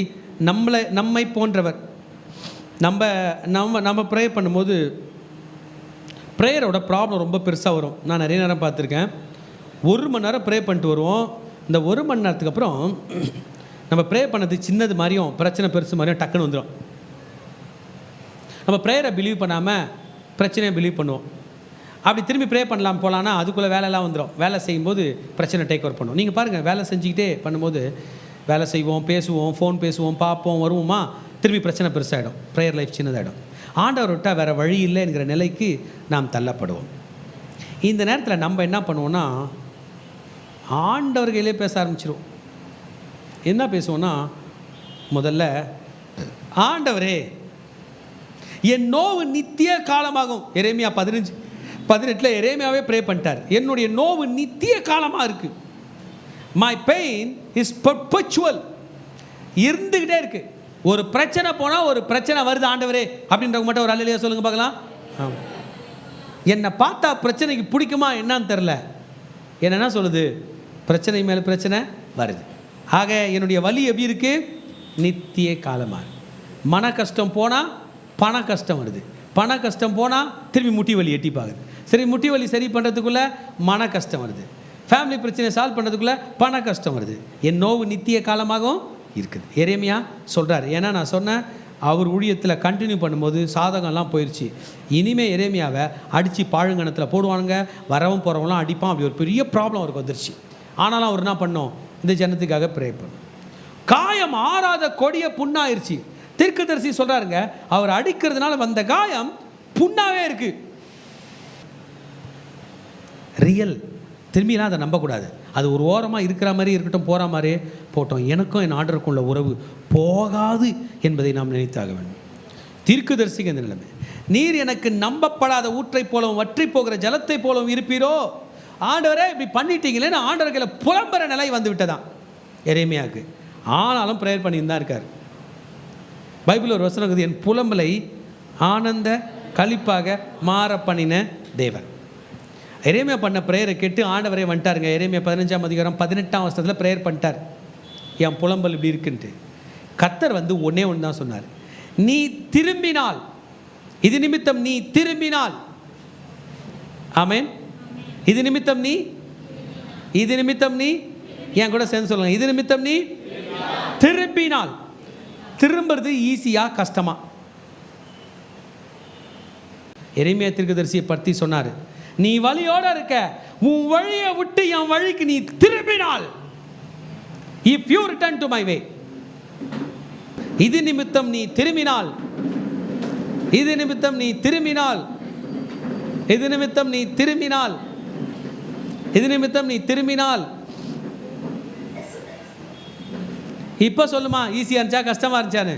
நம்மை போன்றவர். நம்ம ப்ரே பண்ணும்போது ப்ரேயரோட ப்ராப்ளம் ரொம்ப பெருசாக வரும். நான் நிறைய நேரம் பார்த்துருக்கேன். 1 மணி நேரம் ப்ரே பண்ணிட்டு வருவோம். இந்த 1 மணி நேரத்துக்கு அப்புறம் நம்ம ப்ரே பண்ணது சின்னது மாதிரியும் பிரச்சனை பெருசு மாதிரியும் டக்குன்னு வந்துடும். நம்ம ப்ரேயரை பிலீவ் பண்ணாமல் பிரச்சனையை பிலீவ் பண்ணுவோம். அப்படி திரும்பி ப்ரே பண்ணலாம் போகலான்னா அதுக்குள்ளே வேலையெல்லாம் வந்துடும். வேலை செய்யும்போது பிரச்சனை டேக் ஓவர் பண்ணுவோம். நீங்கள் பாருங்கள், வேலை செஞ்சுக்கிட்டே பண்ணும்போது வேலை செய்வோம், பேசுவோம், ஃபோன் பேசுவோம், பார்ப்போம், வருவோமா, திரும்பி பிரச்சனை பெருசாகிடும், ப்ரேயர் லைஃப் சின்னதாகிடும். ஆண்டவர் விட்டால் வேறு வழி இல்லை என்கிற நிலைக்கு நாம் தள்ளப்படுவோம். இந்த நேரத்தில் நம்ம என்ன பண்ணுவோன்னா, ஆண்டவர்களே பேச ஆரம்பிச்சிடும். என்ன பேசுவோன்னா, முதல்ல ஆண்டவரே என் நோவு நித்திய காலமாகும். எரேமியா 15:18 எரேமியாவே ப்ரே பண்ணிட்டார். என்னுடைய நோவு நித்திய காலமாக இருக்குது. மை பெயின் இஸ் பெர்பச்சுவல், இருந்துக்கிட்டே இருக்கு. ஒரு பிரச்சனை போனால் ஒரு பிரச்சனை வருது ஆண்டவரே அப்படின்றவங்க மட்டும் ஒரு அல்லேலூயா சொல்லுங்க பார்க்கலாம். என்னை பார்த்தா பிரச்சனைக்கு பிடிக்குமா என்னன்னு தெரில, என்ன சொல்லுது, பிரச்சனை மேலே பிரச்சனை வருது. ஆக என்னுடைய வலி எப்படி இருக்குது? நித்திய காலமாக. மன கஷ்டம் போனால் பண கஷ்டம் வருது, பண கஷ்டம் போனால் திரும்பி முட்டி வலி எட்டி பார்க்குது. சரி, முட்டி வலி சரி பண்ணுறதுக்குள்ளே மன கஷ்டம் வருது, ஃபேமிலி பிரச்சனை சால்வ் பண்ணுறதுக்குள்ளே பண கஷ்டம் வருது. என் நோவு நித்திய காலமாகவும் இருக்குது. எரேமியா சொல்கிறார். ஏன்னா நான் சொன்னேன், அவர் ஊழியத்தில் கண்டினியூ பண்ணும்போது சாதகம்லாம் போயிடுச்சு. இனிமேல் எரேமியாவை அடித்து பாழுங்கணத்தில் போடுவானுங்க, வரவும் போகிறவங்களாம் அடிப்பான். அப்படி ஒரு பெரிய ப்ராப்ளம் அவருக்கு வந்துருச்சு. ஆனாலும் அவர் என்ன பண்ணோம், இந்த ஜனத்துக்காக ப்ரே பண்ணும். காயம் ஆறாத கொடிய புண்ணாயிருச்சு. தீர்க்கதரிசி சொல்கிறாருங்க, அவர் அடிக்கிறதுனால வந்த காயம் புண்ணாவே இருக்கு. ரியல். திரும்பிலாம் அதை நம்பக்கூடாது. அது ஒரு ஓரமாக இருக்கிற மாதிரி இருக்கட்டும், போகிற மாதிரி போட்டோம். எனக்கும் என் ஆண்டருக்கும் உள்ள உறவு போகாது என்பதை நாம் நினைத்தாக வேண்டும். தீர்க்கதரிசிக்கு இந்த நிலைமை, நீர் எனக்கு நம்பப்படாத ஊற்றை போலவும் வற்றி போகிற ஜலத்தை போலவும் இருப்பீரோ. ஆண்டவரே இப்படி பண்ணிட்டீங்களேன்னு ஆண்டவர்களை புலம்புற நிலை வந்து விட்டதான் எரேமியாவுக்கு. ஆனாலும் ப்ரேயர் பண்ணின்னு தான் இருக்கார். பைபிள் ஒரு வசனம் இருக்குது, என் புலம்பலை ஆனந்த களிப்பாக மாற பண்ணின தேவன். எரேமியா பண்ண ப்ரேயரை கேட்டு ஆண்டவரே வந்துட்டாருங்க. எரேமியா 15:18 ப்ரேயர் பண்ணிட்டார், என் புலம்பல் இப்படி இருக்குன்ட்டு. கர்த்தர் வந்து ஒன்றே ஒன்று தான் சொன்னார், நீ திரும்பினால், இது நிமித்தம் நீ திரும்பினால், ஆமென், இது நிமித்தம் நீ, இது நிமித்தம் நீ, என் கூட சேர்ந்து சொல்லுங்க, இது நிமித்தம் நீ திரும்பினால். திரும்புறது ஈஸியா கஷ்டமா? எரேமியா தீர்க்கதரிசியை பற்றி சொன்னார், நீ வழியோட இருக்க, உன் வழியை விட்டு என் வழிக்கு நீ திரும்பினால், if you return to my way, இது நிமித்தம் நீ திரும்பினால், இது நிமித்தம் நீ திரும்பினால், இது நிமித்தம் நீ திரும்பினால், இது நிமித்தம் நீ திரும்பினால். இப்போ சொல்லுமா, ஈஸியாக இருந்துச்சா கஷ்டமாக இருந்துச்சான்னு?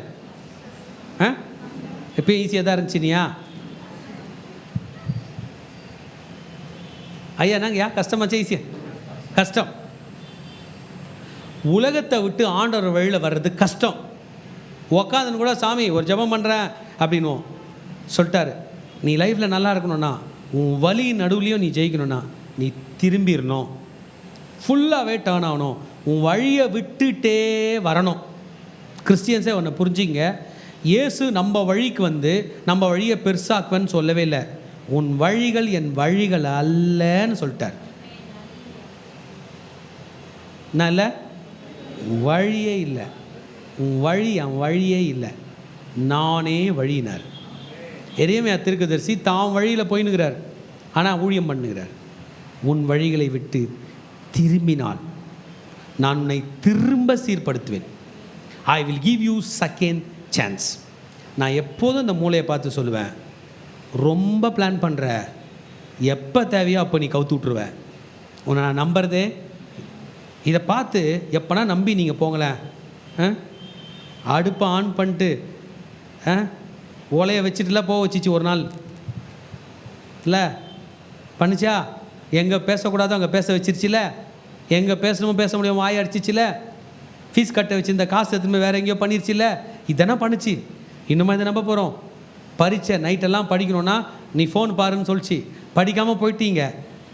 இப்போ ஈஸியாக தான் இருந்துச்சுனியா? ஐயா நாங்கள் ஏன் கஷ்டமாச்சா ஈஸியா? கஷ்டம். உலகத்தை விட்டு ஆண்டவர் வழியில் வர்றது கஷ்டம். உக்காந்துன்னு கூட சாமி ஒரு ஜெபம் பண்ணுறேன் அப்படின்னுவோம். சொல்லிட்டாரு, நீ லைஃப்பில் நல்லா இருக்கணும்னா, உன் வலி நடுவுலையும் நீ ஜெயிக்கணும்னா, நீ திரும்பிடணும், ஃபுல்லாகவே டேர்ன் ஆகணும், உன் வழியை விட்டுட்டே வரணும். கிறிஸ்டியன்ஸே ஒன்று புரிஞ்சிங்க, இயேசு நம்ம வழிக்கு வந்து நம்ம வழியை பெருசாக்குவேன்னு சொல்லவே இல்லை. உன் வழிகள் என் வழிகள் அல்லன்னு சொல்லிட்டார். நான் இல்லை, வழியே இல்லை, உன் வழி என் வழியே இல்லை, நானே வழியினார். எரேமியா தீர்க்கதரிசி தாம் வழியில் போயினுக்கிறார், ஆனால் ஊழியம் பண்ணுகிறார். உன் வழிகளை விட்டு திரும்பினால் நான் உன்னை திரும்ப சீர்படுத்துவேன். I will give you second chance. நான் எப்போதும் இந்த மூளையை பார்த்து சொல்லுவேன், ரொம்ப பிளான் பண்ணுற, எப்போ தேவையோ அப்போ நீ கவுத்து விட்ருவேன். உன்னை நான் நம்புறதே இதை பார்த்து. எப்போனா நம்பி நீங்கள் போங்களேன், அடுப்பை ஆன் பண்ணிட்டு ஓலையை வச்சுட்டுல போக வச்சிச்சு ஒரு நாள் இல்லை பண்ணிச்சா? எங்கே பேசக்கூடாதோ அங்கே பேச வச்சிருச்சுல, எங்கே பேசணுமோ பேச முடியாமல் வாய் அடிச்சிச்சில்ல, ஃபீஸ் கட்ட வச்சுருந்த காசு எடுத்துமே வேறு எங்கேயோ பண்ணிருச்சுல்ல, இதெல்லாம் பண்ணிச்சு. இன்னுமா இதை நம்ப போகிறோம்? பரீட்சை நைட்டெல்லாம் படிக்கணும்னா நீ ஃபோன் பாருன்னு சொல்லிச்சு, படிக்காமல் போயிட்டீங்க.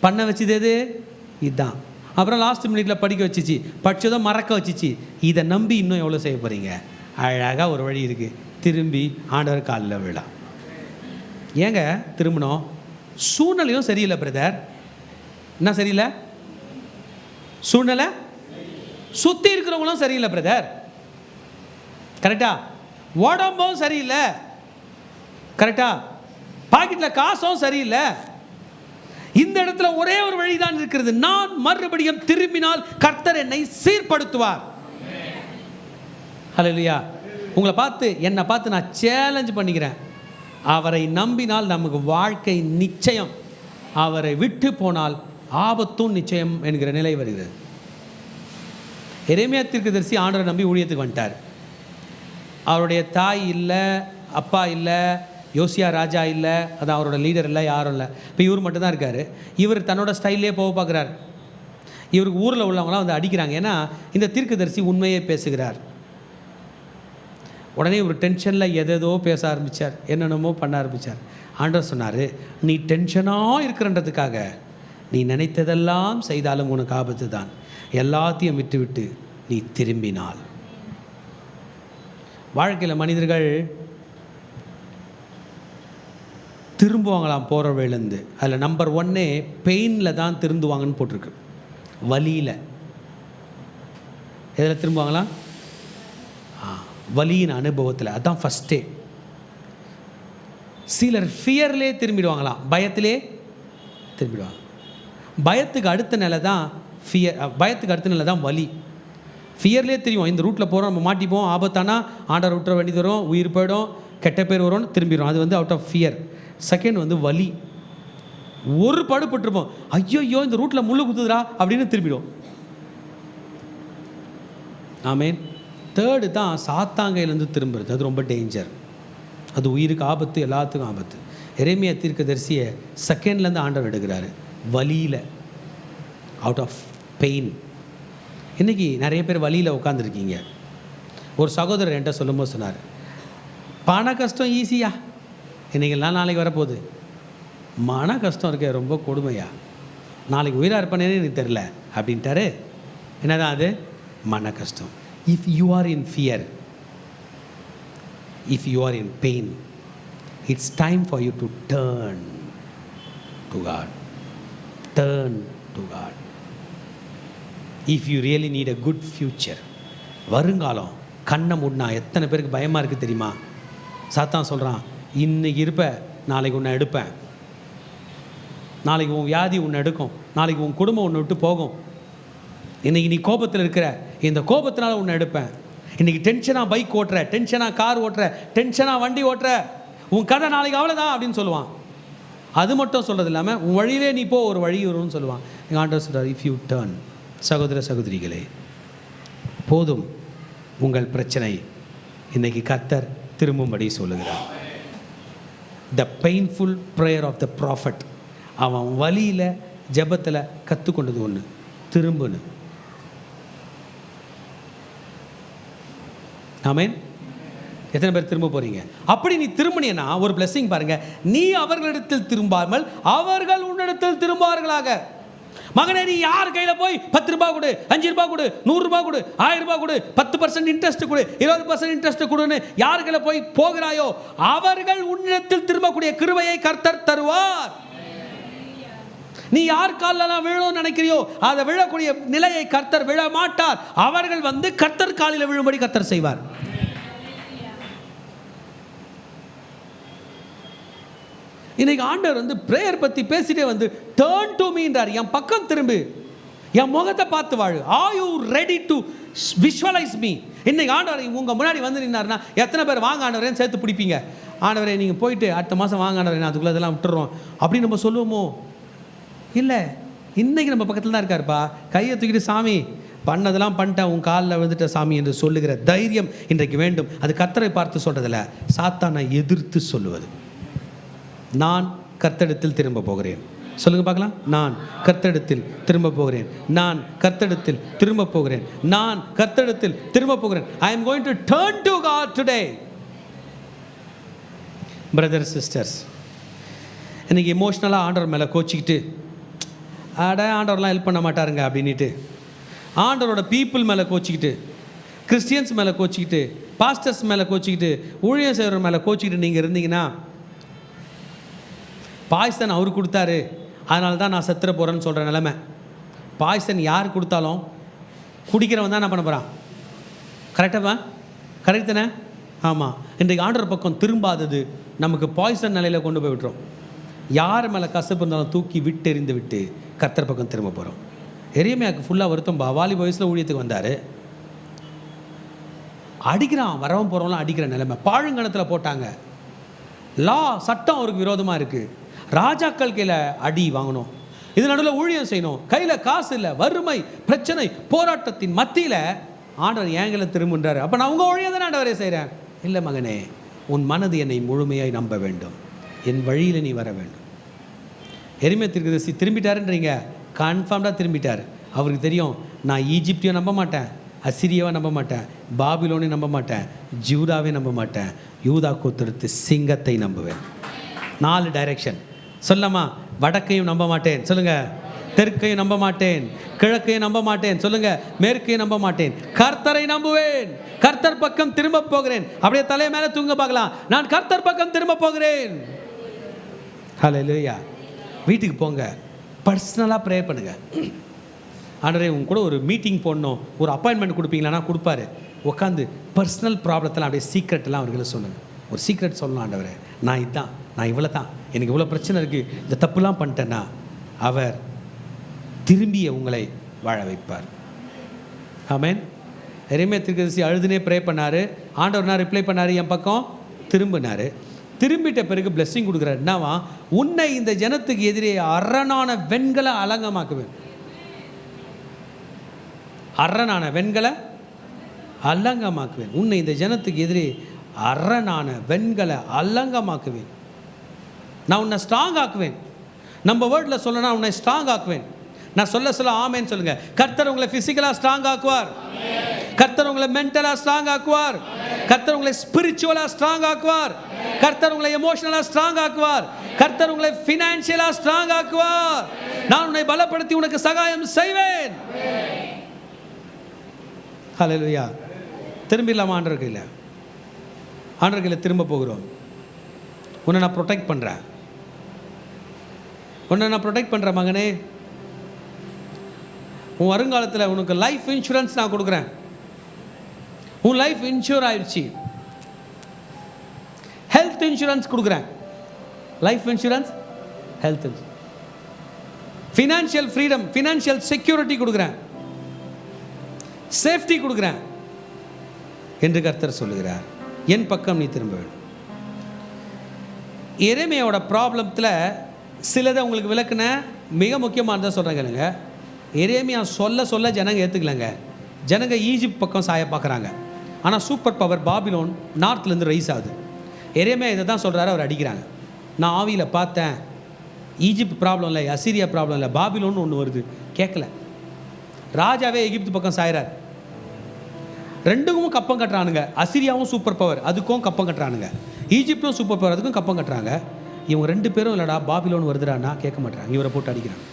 பண்ண வச்சுது எது? இதுதான். அப்புறம் லாஸ்ட் மினிட்ல படிக்க வச்சிச்சு, படித்ததோ மறக்க வச்சிச்சு. இதை நம்பி இன்னும் எவ்வளோ செய்ய போகிறீங்க? அழகாக ஒரு வழி இருக்குது, திரும்பி ஆண்டவர் காலில் விழா. ஏங்க திரும்பணும்? சூழ்நிலையும் சரியில்லை பிரதர். என்ன சரியில்லை? சூழ்நிலை, சுற்றி இருக்கிறவங்களும் சரியில்லை பிரதர். கரெக்டா? உடம்பும் சரியில்லை, கரெக்டா? பாக்கெட்டில் காசும் சரியில்லை. இந்த இடத்துல ஒரே ஒரு வழிதான் இருக்கிறது, நான் மறுபடியும் திரும்பினால் கர்த்தர் என்னை சீர்படுத்துவார். ஹல்லேலூயா. உங்களை பார்த்து, என்னை பார்த்து நான் சேலஞ்ச் பண்ணிக்கிறேன், அவரை நம்பினால் நமக்கு வாழ்க்கை நிச்சயம், அவரை விட்டு போனால் ஆபத்தும் நிச்சயம் என்கிற நிலை வருகிறது. எரேமியா தீர்க்கதரிசி ஆண்டவரை நம்பி ஊழியத்துக்கு வந்துட்டார். அவருடைய தாய் இல்லை, அப்பா இல்லை, யோசியா ராஜா இல்லை, அது அவரோட லீடர் இல்லை, யாரும் இல்லை. இப்போ இவர் மட்டும்தான் இருக்கார். இவர் தன்னோட ஸ்டைல்லே போக பார்க்குறார். இவருக்கு ஊரில் உள்ளவங்களாம் வந்து அடிக்கிறாங்க, ஏன்னா இந்த தீர்க்கதரிசி உண்மையே பேசுகிறார். உடனே ஒரு டென்ஷனில் எதேதோ பேச ஆரம்பித்தார், என்னென்னமோ பண்ண ஆரம்பித்தார். ஆண்டவர் சொன்னார், நீ டென்ஷனாக இருக்கிறன்றதுக்காக நீ நினைத்ததெல்லாம் செய்தாலும் உனக்கு ஆபத்து தான். எல்லாத்தையும் விட்டு நீ திரும்பினால். வாழ்க்கையில் மனிதர்கள் திரும்புவாங்களாம் போகிற வேலேருந்து. அதில் நம்பர் 1 பெயினில் தான் திருந்துவாங்கன்னு போட்டிருக்கு, வலியில். எதில் திரும்புவாங்களாம்? வலியின் அனுபவத்தில். அதுதான் ஃபஸ்ட்டே. சிலர் ஃபியர்லே திரும்பிடுவாங்களாம், பயத்திலே திரும்பிடுவாங்க. பயத்துக்கு அடுத்த நிலை தான் ஃபியர், பயத்துக்கு அடுத்த நிலை தான் வலி. ஃபியர்லேயே தெரியும், இந்த ரூட்டில் போகிறோம், நம்ம மாட்டிப்போம், ஆபத்தானா ஆண்டவர் விட்டுற வேண்டியது வரும், உயிர் போயிடும், கெட்ட பேர் வரும்னு திரும்பிடும். அது வந்து அவுட் ஆஃப் ஃபியர். செகண்ட் வந்து வலி. ஒரு படுபட்டுருப்போம், ஐயோ இந்த ரூட்டில் முள்ளு குத்துதுரா அப்படின்னு திரும்பிடும். ஆமேன். தேர்டு தான் சாத்தாங்கையிலேருந்து திரும்புறது. அது ரொம்ப டேஞ்சர், அது உயிருக்கு ஆபத்து, எல்லாத்துக்கும் ஆபத்து. எரேமியா தீர்க்கதரிசியை செகண்ட்லேருந்து ஆண்டவர் எடுக்கிறாரு, வலியில், அவுட் ஆஃப் பெயின். இன்றைக்கி நிறைய பேர் வலியில் உட்காந்துருக்கீங்க. ஒரு சகோதரர் என்கிட்ட சொல்லும்போது சொன்னார், பண கஷ்டம் ஈஸியா, இன்றைக்கெல்லாம் நாளைக்கு வரப்போகுது. மன கஷ்டம் இருக்க ரொம்ப கொடுமையா, நாளைக்கு உயிராக இருப்பேனே எனக்கு தெரில அப்படின்ட்டாரு. என்னதான் அது? மன கஷ்டம். If you are in fear, if you are in pain, it's time for you to turn to God. Turn to God. If you really need a good future, வருங்காலம் கண்ணை மூடினா எத்தனை பேருக்கு பயமாக இருக்குது தெரியுமா? சாத்தான் சொல்கிறான், இன்னைக்கு இருப்ப, நாளைக்கு உன்னை எடுப்பேன், நாளைக்கு உன் வியாதி உன்னை எடுக்கும், நாளைக்கு உன் குடும்பம் உன்னை விட்டு போகும், இன்றைக்கி நீ கோபத்தில் இருக்கிற, இந்த கோபத்தினால உன்னை எடுப்பேன், இன்றைக்கி டென்ஷனாக பைக் ஓட்டுற, டென்ஷனாக கார் ஓட்டுற, டென்ஷனாக வண்டி ஓட்டுற, உன் கதை நாளைக்கு அவ்வளோதான் அப்படின்னு சொல்லுவான். அது மட்டும் சொல்கிறது இல்லாமல் உன் வழியிலே நீ போ, ஒரு வழி வரும்னு சொல்லுவான். எங்கள் ஆண்டவர் சொல்கிறார், இஃப் யூ டர்ன். சகோதர சகோதரிகளே, போதும் உங்கள் பிரச்சனை, இன்றைக்கி கர்த்தர் திரும்பும்படி சொல்லுகிறார். The painful prayer of the prophet. அவன் வழியில் ஜெபத்தில் கற்றுக்கொண்டது ஒன்று, திரும்புன்னு. ஆமென். எத்தனை பேர் திரும்ப போகிறீங்க? அப்படி நீ திரும்பினா ஒரு பிளெஸிங் பாருங்கள், நீ அவர்களிடத்தில் திரும்பாமல் அவர்கள் உன்னிடத்தில் திரும்புவார்களாக. மகனே, நீ யார் கையில் போய் 10 ரூபாய் கொடு, 5 ரூபாய் கொடு, 100 ரூபாய் கொடு, 1000 ரூபாய் கொடு, 10% இன்ட்ரெஸ்ட் கொடு, 20% இன்ட்ரெஸ்ட் கொடுன்னு யார் கையில் போய் போகிறாயோ அவர்கள் உன்னிடத்தில் திரும்பக்கூடிய கிருபையை கர்த்தர் தருவார். நீ யார் காலெல்லாம் விழணும்னு நினைக்கிறியோ அதை விழக்கூடிய நிலையை கர்த்தர் விழ மாட்டார். அவர்கள் வந்து கர்த்தர் காலில் விழும்படி கர்த்தர் செய்வார். இன்னைக்கு ஆண்டவர் வந்து பிரேயர் பற்றி பேசிட்டே வந்து டர்ன் டு மீன்றார். என் பக்கம் திரும்பு, என் முகத்தை பார்த்து வாழு. Are you ready to visualise me? இன்னைக்கு ஆண்டவர் உங்கள் முன்னாடி வந்து நின்னார்னா எத்தனை பேர் வாங்க ஆண்டவரேன்னு சேர்த்து பிடிப்பீங்க? ஆண்டவரே நீங்கள் போயிட்டு அடுத்த மாதம் வாங்க ஆண்டவரே, நான் அதுக்குள்ளே இதெல்லாம் விட்டுறோம் அப்படின்னு நம்ம சொல்லுவோமோ? இல்லை, இன்றைக்கி நம்ம பக்கத்தில் தான் இருக்காருப்பா. கையை தூக்கிட்டு, சாமி பண்ணதெல்லாம் பண்ணிட்டேன், உன் காலில் விழுந்துட்ட சாமி என்று சொல்லுகிற தைரியம் இன்றைக்கு வேண்டும். அது கர்த்தரை பார்த்து சொல்கிறதில்ல, சாத்தானை எதிர்த்து சொல்லுவது. நான் கர்த்தரிடத்தில் திரும்ப போகிறேன். சொல்லுங்க பார்க்கலாம். நான் கர்த்தரிடத்தில் திரும்ப போகிறேன். நான் கர்த்தரிடத்தில் திரும்ப போகிறேன். நான் கர்த்தரிடத்தில் திரும்ப போகிறேன். I am going to turn to God today. Brothers sisters, இன்னைக்கு எமோஷ்னலாக ஆண்டவர் மேலே கோச்சிக்கிட்டு, ஆண்டவர்லாம் ஹெல்ப் பண்ண மாட்டாருங்க அப்படின்ட்டு, ஆண்டவரோட பீப்புள் மேலே கோச்சிக்கிட்டு, கிறிஸ்டியன்ஸ் மேலே கோச்சிக்கிட்டு, பாஸ்டர்ஸ் மேலே கோச்சிக்கிட்டு, ஊழியர் செய்கிறவர் மேலே கோச்சிக்கிட்டு நீங்கள் இருந்தீங்கன்னா, பாய்சன் அவர் கொடுத்தாரு அதனால தான் நான் செத்துற போகிறேன்னு சொல்கிற நிலைமை. பாய்சன் யார் கொடுத்தாலும் குடிக்கிறவன் தான் என்ன பண்ண போகிறான்? கரெக்டாக? கரெக்ட் தானே? ஆமாம். இன்றைக்கு ஆண்டவர் பக்கம் திரும்பாதது நமக்கு பாய்சன் நிலையில் கொண்டு போய் விட்டுரும். யார் மேலே கசப்பு இருந்தாலும் தூக்கி விட்டு எறிந்து விட்டு கர்த்தர் பக்கம் திரும்ப போகிறோம். எரியமையாக்கு ஃபுல்லாக வருத்தம். வாலிப வயசில் ஊழியத்துக்கு வந்தார், அடிக்கிறான், வரவும் போகிறவங்களாம் அடிக்கிற நிலைமை. பாழுங்கணத்தில் போட்டாங்க. லா சட்டம் அவருக்கு விரோதமாக இருக்குது. ராஜாக்கள் கையில் அடி வாங்கணும், இது நடுவில் ஊழியம் செய்யணும், கையில் காசு இல்லை, வறுமை, பிரச்சனை, போராட்டத்தின் மத்தியில் ஆண்டவர் ஏங்களை திரும்புன்றார். அப்போ நான் உங்கள் ஊழியம் தானே ஆண்டவரே செய்கிறேன். இல்லை மகனே, உன் மனது என்னை முழுமையாய் நம்ப வேண்டும், என் வழியில் நீ வர வேண்டும். எரிமை தீர்க்கதரிசி திரும்பிட்டாருன்றீங்க, கன்ஃபார்ம்டாக திரும்பிட்டார். அவருக்கு தெரியும், நான் ஈஜிப்டையும் நம்ப மாட்டேன், அசிரியாவை நம்ப மாட்டேன், பாபிலோனையும் நம்ப மாட்டேன், ஜூதாவே நம்ப மாட்டேன், யூதா கோத்திரத்து சிங்கத்தை நம்புவேன். 4 டைரக்ஷன் சொல்லமா. வடக்கையும் நம்ப மாட்டேன் சொல்லுங்க, தெற்கையும் நம்ப மாட்டேன், கிழக்கையும் நம்ப மாட்டேன் சொல்லுங்க, மேற்கையும் நம்ப மாட்டேன், கர்த்தரை நம்புவேன், கர்த்தர் பக்கம் திரும்ப போகிறேன். அப்படியே தலை மேலே தூங்க பார்க்கலாம், நான் கர்த்தர் பக்கம் திரும்ப போகிறேன். ஹல்லேலூயா. வீட்டுக்கு போங்க, பர்சனலாக ப்ரே பண்ணுங்க. ஆண்டவரே, உங்க கூட ஒரு மீட்டிங் போடணும், ஒரு அப்பாயின்மெண்ட் கொடுப்பீங்களான்னா கொடுப்பாரு. உட்காந்து பர்சனல் ப்ராப்ளத்தெல்லாம் அப்படியே சீக்ரெட்டெல்லாம் அவர்களை சொல்லுங்கள். ஒரு சீக்ரெட் சொல்லணும், ஆண்டவரே நான் இதுதான், நான் இவ்வளோ தான், எனக்கு இவ்வளோ பிரச்சனை இருக்குது, இந்த தப்புலாம் பண்ணிட்டேன்னா அவர் திரும்பிய உங்களை வாழ வைப்பார். ஆமென். எரேமியா தீர்க்கதரிசி அழுதுனே ப்ரே பண்ணார். ஆண்டவர் ரிப்ளை பண்ணார், என் பக்கம் திரும்பினார். திரும்பிட்ட பிறகு பிளெஸ்ஸிங் கொடுக்குறாரு. என்னவா? உன்னை இந்த ஜனத்துக்கு எதிரே அரணான வெண்கல அலங்கமாக்குவேன். அரணான வெண்கல அலங்கமாக்குவேன். உன்னை இந்த ஜனத்துக்கு எதிரே அரணான வெண்கல அலங்கமாக்குவேன். நான் உன்னை ஸ்ட்ராங் ஆக்குவேன். நம்ம வேர்டில் சொல்லனா உன்னை ஸ்ட்ராங் ஆக்குவேன். நான் சொல்ல ஆமேன்னு சொல்லுங்க. கர்த்தர் உங்களை ஃபிசிக்கலாக ஸ்ட்ராங் ஆக்குவார். கர்த்தர் உங்களை மென்டலா ஸ்ட்ராங் ஆக்குவார். கர்த்தர் உங்களை ஸ்பிரிச்சுவலா ஸ்ட்ராங் ஆக்குவார். கர்த்தர் உங்களை எமோஷனலா ஸ்ட்ராங் ஆக்குவார். கர்த்தர் உங்களை ஃபினான்ஷியலா ஸ்ட்ராங் ஆக்குவார். நான் உன்னை பலப்படுத்தி உனக்கு சகாயம் செய்வேன். ஹல்லேலூயா. திரும்பிடலாமா ஆண்டவர் கையில்? ஆண்டவர் கையில் திரும்ப போகிறோம். உன்னை நான் ப்ரொடெக்ட் பண்ணுறேன். உன்னை நான் ப்ரொடெக்ட் பண்ணுறேன் மகனே. உன் வருங்காலத்தில் உனக்கு லைஃப் இன்சூரன்ஸ் நான் கொடுக்குறேன். உன் லைஃப் இன்சூர் ஆயிடுச்சு. ஹெல்த் இன்சூரன்ஸ் கொடுக்குறேன். Life insurance, health insurance, financial freedom, financial security கொடுக்குறேன், சேஃப்டி கொடுக்குறேன் என்று கர்த்தர் சொல்லுகிறார். என் பக்கம் நீ திரும்ப வேண்டும். எரேமியாவோட ப்ராப்ளத்தில் சிலதை உங்களுக்கு விளக்குன மிக முக்கியமானதை சொல்கிறேன் கேளுங்க. எரேமியா சொல்ல சொல்ல ஜனங்க ஏற்றுக்கலங்க. ஜனங்க ஈஜிப்ட் பக்கம் சாய பார்க்குறாங்க. ஆனால் சூப்பர் பவர் பாபிலோன் நார்த்லேருந்து ரைஸ் ஆகுது. எரேமியா இதை தான் சொல்கிறாரு. அவர் அடிக்கிறாங்க. நான் ஆவியில் பார்த்தேன், ஈஜிப்ட் ப்ராப்ளம் இல்லை, அசிரியா ப்ராப்ளம் இல்லை, பாபிலோன்னு ஒன்று வருது. கேட்கல. ராஜாவே எகிப்து பக்கம் சாயிறார். ரெண்டுக்கும் கப்பம் கட்டுறானுங்க. அசிரியாவும் சூப்பர் பவர், அதுக்கும் கப்பம் கட்டுறானுங்க. ஈஜிப்டும் சூப்பர் பவர், அதுக்கும் கப்பம் கட்டுறாங்க. இவங்க ரெண்டு பேரும் இல்லைடா பாபிலோன் வருதுடான்னா கேட்க மாட்டாங்க. இவரை போட்டு அடிக்கிறாங்க.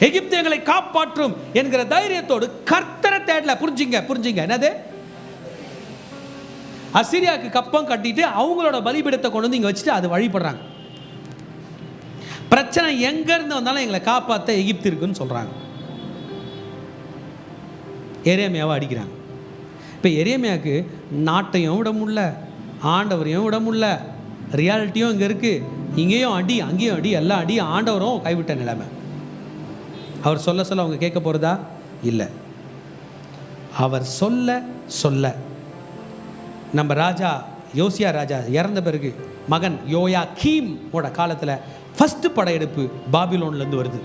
எகிப்து எங்களை காப்பாற்றும் என்கிற தைரியத்தோடு கர்த்தரை தேடல. புரிஞ்சுங்க என்னது? அசிரியாவுக்கு கப்பம் கட்டிட்டு அவங்களோட பலிபீடத்தை கொண்டு வந்து இங்கே வச்சுட்டு அதை வழிபடுறாங்க. பிரச்சனை எங்க இருந்து வந்தாலும் எங்களை காப்பாற்ற எகிப்து இருக்குன்னு சொல்றாங்க. எரேமியாவை அடிக்கிறாங்க. இப்போ எரேமியாவுக்கு நாட்டையும் விட முடியல, ஆண்டவரையும் விட முடியல, ரியாலிட்டியும் இங்கே இருக்குது. இங்கேயும் அடி, அங்கேயும் அடி, எல்லாம் அடி. ஆண்டவரும் கைவிட்ட நிலைமை. அவர் சொல்ல சொல்ல அவங்க கேட்க போகிறதா? இல்லை. அவர் சொல்ல சொல்ல நம்ம ராஜா யோசியா ராஜா இறந்த பிறகு மகன் யோயாக்கீம் ஓட காலத்தில் ஃபஸ்ட்டு படையெடுப்பு பாபிலோன்லேருந்து வருது.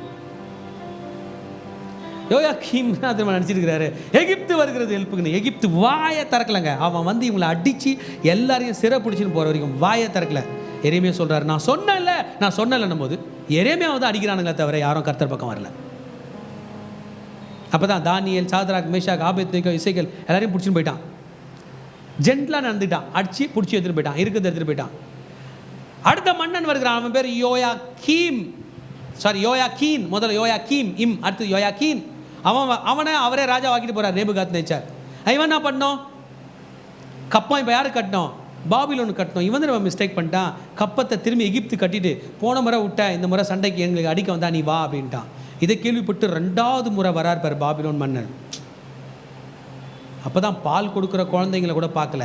யோயாக்கீம் அதில் நினச்சிருக்கிறாரு எகிப்து வருகிறது எழுப்புக்குன்னு. எகிப்து வாயை திறக்கலைங்க. அவன் வந்து இவங்களை அடித்து எல்லாரையும் சிறை பிடிச்சின்னு போகிற வரைக்கும் வாயை திறக்கல. எரேமியா சொல்கிறாரு, நான் சொன்னேன்னும் போது எரேமியாவை தான் அடிக்கிறானுங்களே தவிர யாரும் கர்த்தர் பக்கம் வரல. அப்போ தான் தானியேல், சாத்ராக், மேஷாக், ஆபேத்நேகோ, இசைக்கேல் எல்லாரையும் பிடிச்சின்னு போயிட்டான். ஜென்டலாக நடந்துட்டான். அடிச்சு பிடிச்சி எடுத்துகிட்டு போயிட்டான். இருக்கிறது எடுத்துகிட்டு போயிட்டான். அடுத்த மன்னன் வருகிறான். அவன் பேர் யோயாக்கீன். முதல்ல யோயாக்கீம், அடுத்து யோயாக்கீன். அவரே ராஜா வாக்கிட்டு போகிறார். நேபுகாத்நேச்சார். இவன் என்ன பண்ணோம்? கப்பம் இப்போ யாரு கட்டணும்? பாபிலோனு கட்டணும். இவன் நம்ம மிஸ்டேக் பண்ணிட்டான். கப்பத்தை திரும்பி எகிப்து கட்டிட்டு போன முறை விட்டேன், இந்த முறை சண்டைக்கு எங்களுக்கு அடிக்க வந்தா நீ வா அப்படின்ட்டான். இதை கேள்விப்பட்டு 2வது முறை வரார் பார் பாபிலோன் மன்னன். அப்போ தான் பால் கொடுக்குற குழந்தைங்களை கூட பார்க்கல,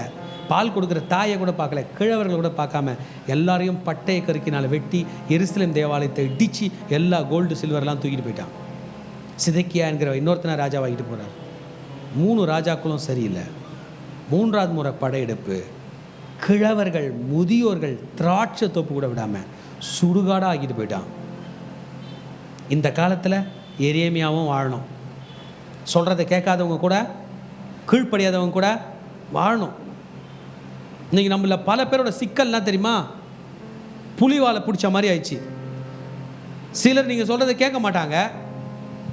பால் கொடுக்குற தாயை கூட பார்க்கல, கிழவர்களை கூட பார்க்காம எல்லாரையும் பட்டைய கருக்கினால் வெட்டி எருசலேம் தேவாலயத்தை இடித்து எல்லா கோல்டு சில்வர்லாம் தூக்கிட்டு போயிட்டான். சிதக்கியா என்கிற இன்னொருத்தனை ராஜாவாகிட்டு போகிறார். 3 ராஜாக்களும் சரியில்லை. 3வது முறை படையெடுப்பு. கிழவர்கள், முதியோர்கள், திராட்சை தோப்பு கூட விடாமல் சுடுகாடாக ஆகிட்டு போயிட்டான். இந்த காலத்தில் எரேமியாவும் வாழணும். சொல்கிறத கேட்காதவங்க கூட, கீழ்ப்படியாதவங்க கூட வாழணும். இன்றைக்கி நம்மள பல பேரோட சிக்கல்லாம் தெரியுமா? புலிவாலை பிடிச்ச மாதிரி ஆயிடுச்சு. சிலர் நீங்கள் சொல்கிறத கேட்க மாட்டாங்க,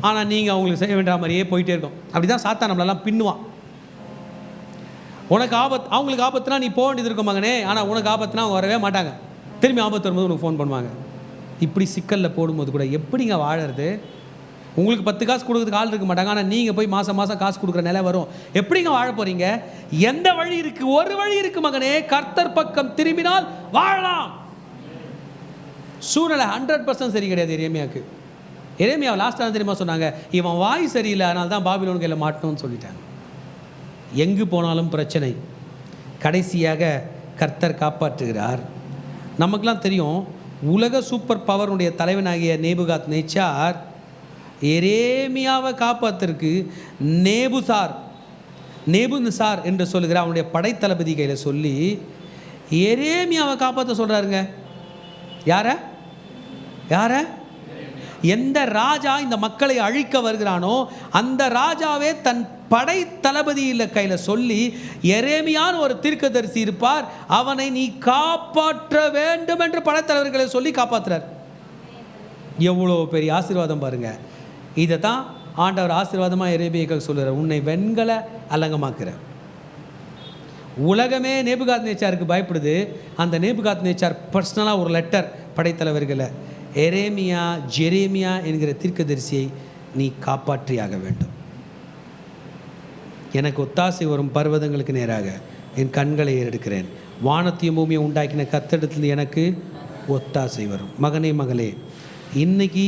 ஆனால் நீங்கள் அவங்களுக்கு செய்ய வேண்டிய மாதிரியே போயிட்டே இருக்கும். அப்படி தான் சாத்தான் நம்மளெல்லாம் பின்னுவான். உனக்கு ஆபத்து, அவங்களுக்கு ஆபத்துனா நீ போக வேண்டியது இருக்கும் மகனே, ஆனால் உனக்கு ஆபத்துனா அவங்க வரவே மாட்டாங்க. திரும்பி ஆபத்து வரும்போது உனக்கு ஃபோன் பண்ணுவாங்க. இப்படி சிக்கலில் போடும்போது கூட எப்படிங்க வாழறது? உங்களுக்கு 10 காசு கொடுக்குறதுக்கு ஆள் இருக்க மாட்டாங்க, ஆனால் நீங்கள் போய் மாதம் காசு கொடுக்குற நிலை வரும். எப்படிங்க வாழ போகிறீங்க? எந்த வழி இருக்குது? ஒரு வழி இருக்குது மகனே, கர்த்தர் பக்கம் திரும்பினால் வாழலாம். சூழ்நிலை 100% சரி கிடையாது எரேமியாவுக்கு. எரேமியாவை லாஸ்ட்டாக தெரியுமா சொன்னாங்க, இவன் வாய் சரியில்லை, அதனால தான் பாபிலோன் கையில் மாட்டணும்னு சொல்லிட்டாங்க. எங்கு போனாலும் பிரச்சனை. கடைசியாக கர்த்தர் காப்பாற்றுகிறார். நமக்கெல்லாம் தெரியும், உலக சூப்பர் பவருடைய தலைவனாகிய நேபுகாத்நேச்சார் எரேமியாவை காப்பாற்றுறதுக்கு நேபுசார் என்று சொல்லுகிற அவனுடைய படைத்தளபதி கையில் சொல்லி எரேமியாவை காப்பாற்ற சொல்கிறாருங்க. யார? எந்த ராஜா இந்த மக்களை அழிக்க வருகிறானோ அந்த ராஜாவே தன் படை தளபதியில் கையில் சொல்லி, எரேமியான்னு ஒரு தீர்க்கதரிசி இருப்பார், அவனை நீ காப்பாற்ற வேண்டும் என்று படைத்தலைவர்களை சொல்லி காப்பாற்றுறார். எவ்வளோ பெரிய ஆசீர்வாதம் பாருங்க. இதை தான் ஆண்டவர் ஆசீர்வாதமாக எரேமியாவுக்கு சொல்கிறார், உன்னை வெண்கல அலங்கமாக்குற. உலகமே நேபுகாத்நேச்சாருக்கு பயப்படுது. அந்த நேபுகாத்நேச்சார் பர்சனலாக ஒரு லெட்டர் படைத்தலைவர்களை, எரேமியா ஜெரேமியா என்கிற தீர்க்கதரிசியை நீ காப்பாற்றியாக வேண்டும். எனக்கு ஒத்தாசை வரும் பர்வதங்களுக்கு நேராக என் கண்களை ஏறெடுக்கிறேன். வானத்தையும் பூமியை உண்டாக்கின கர்த்தரிடத்தில் எனக்கு ஒத்தாசை வரும். மகனே மகளே, இன்னைக்கு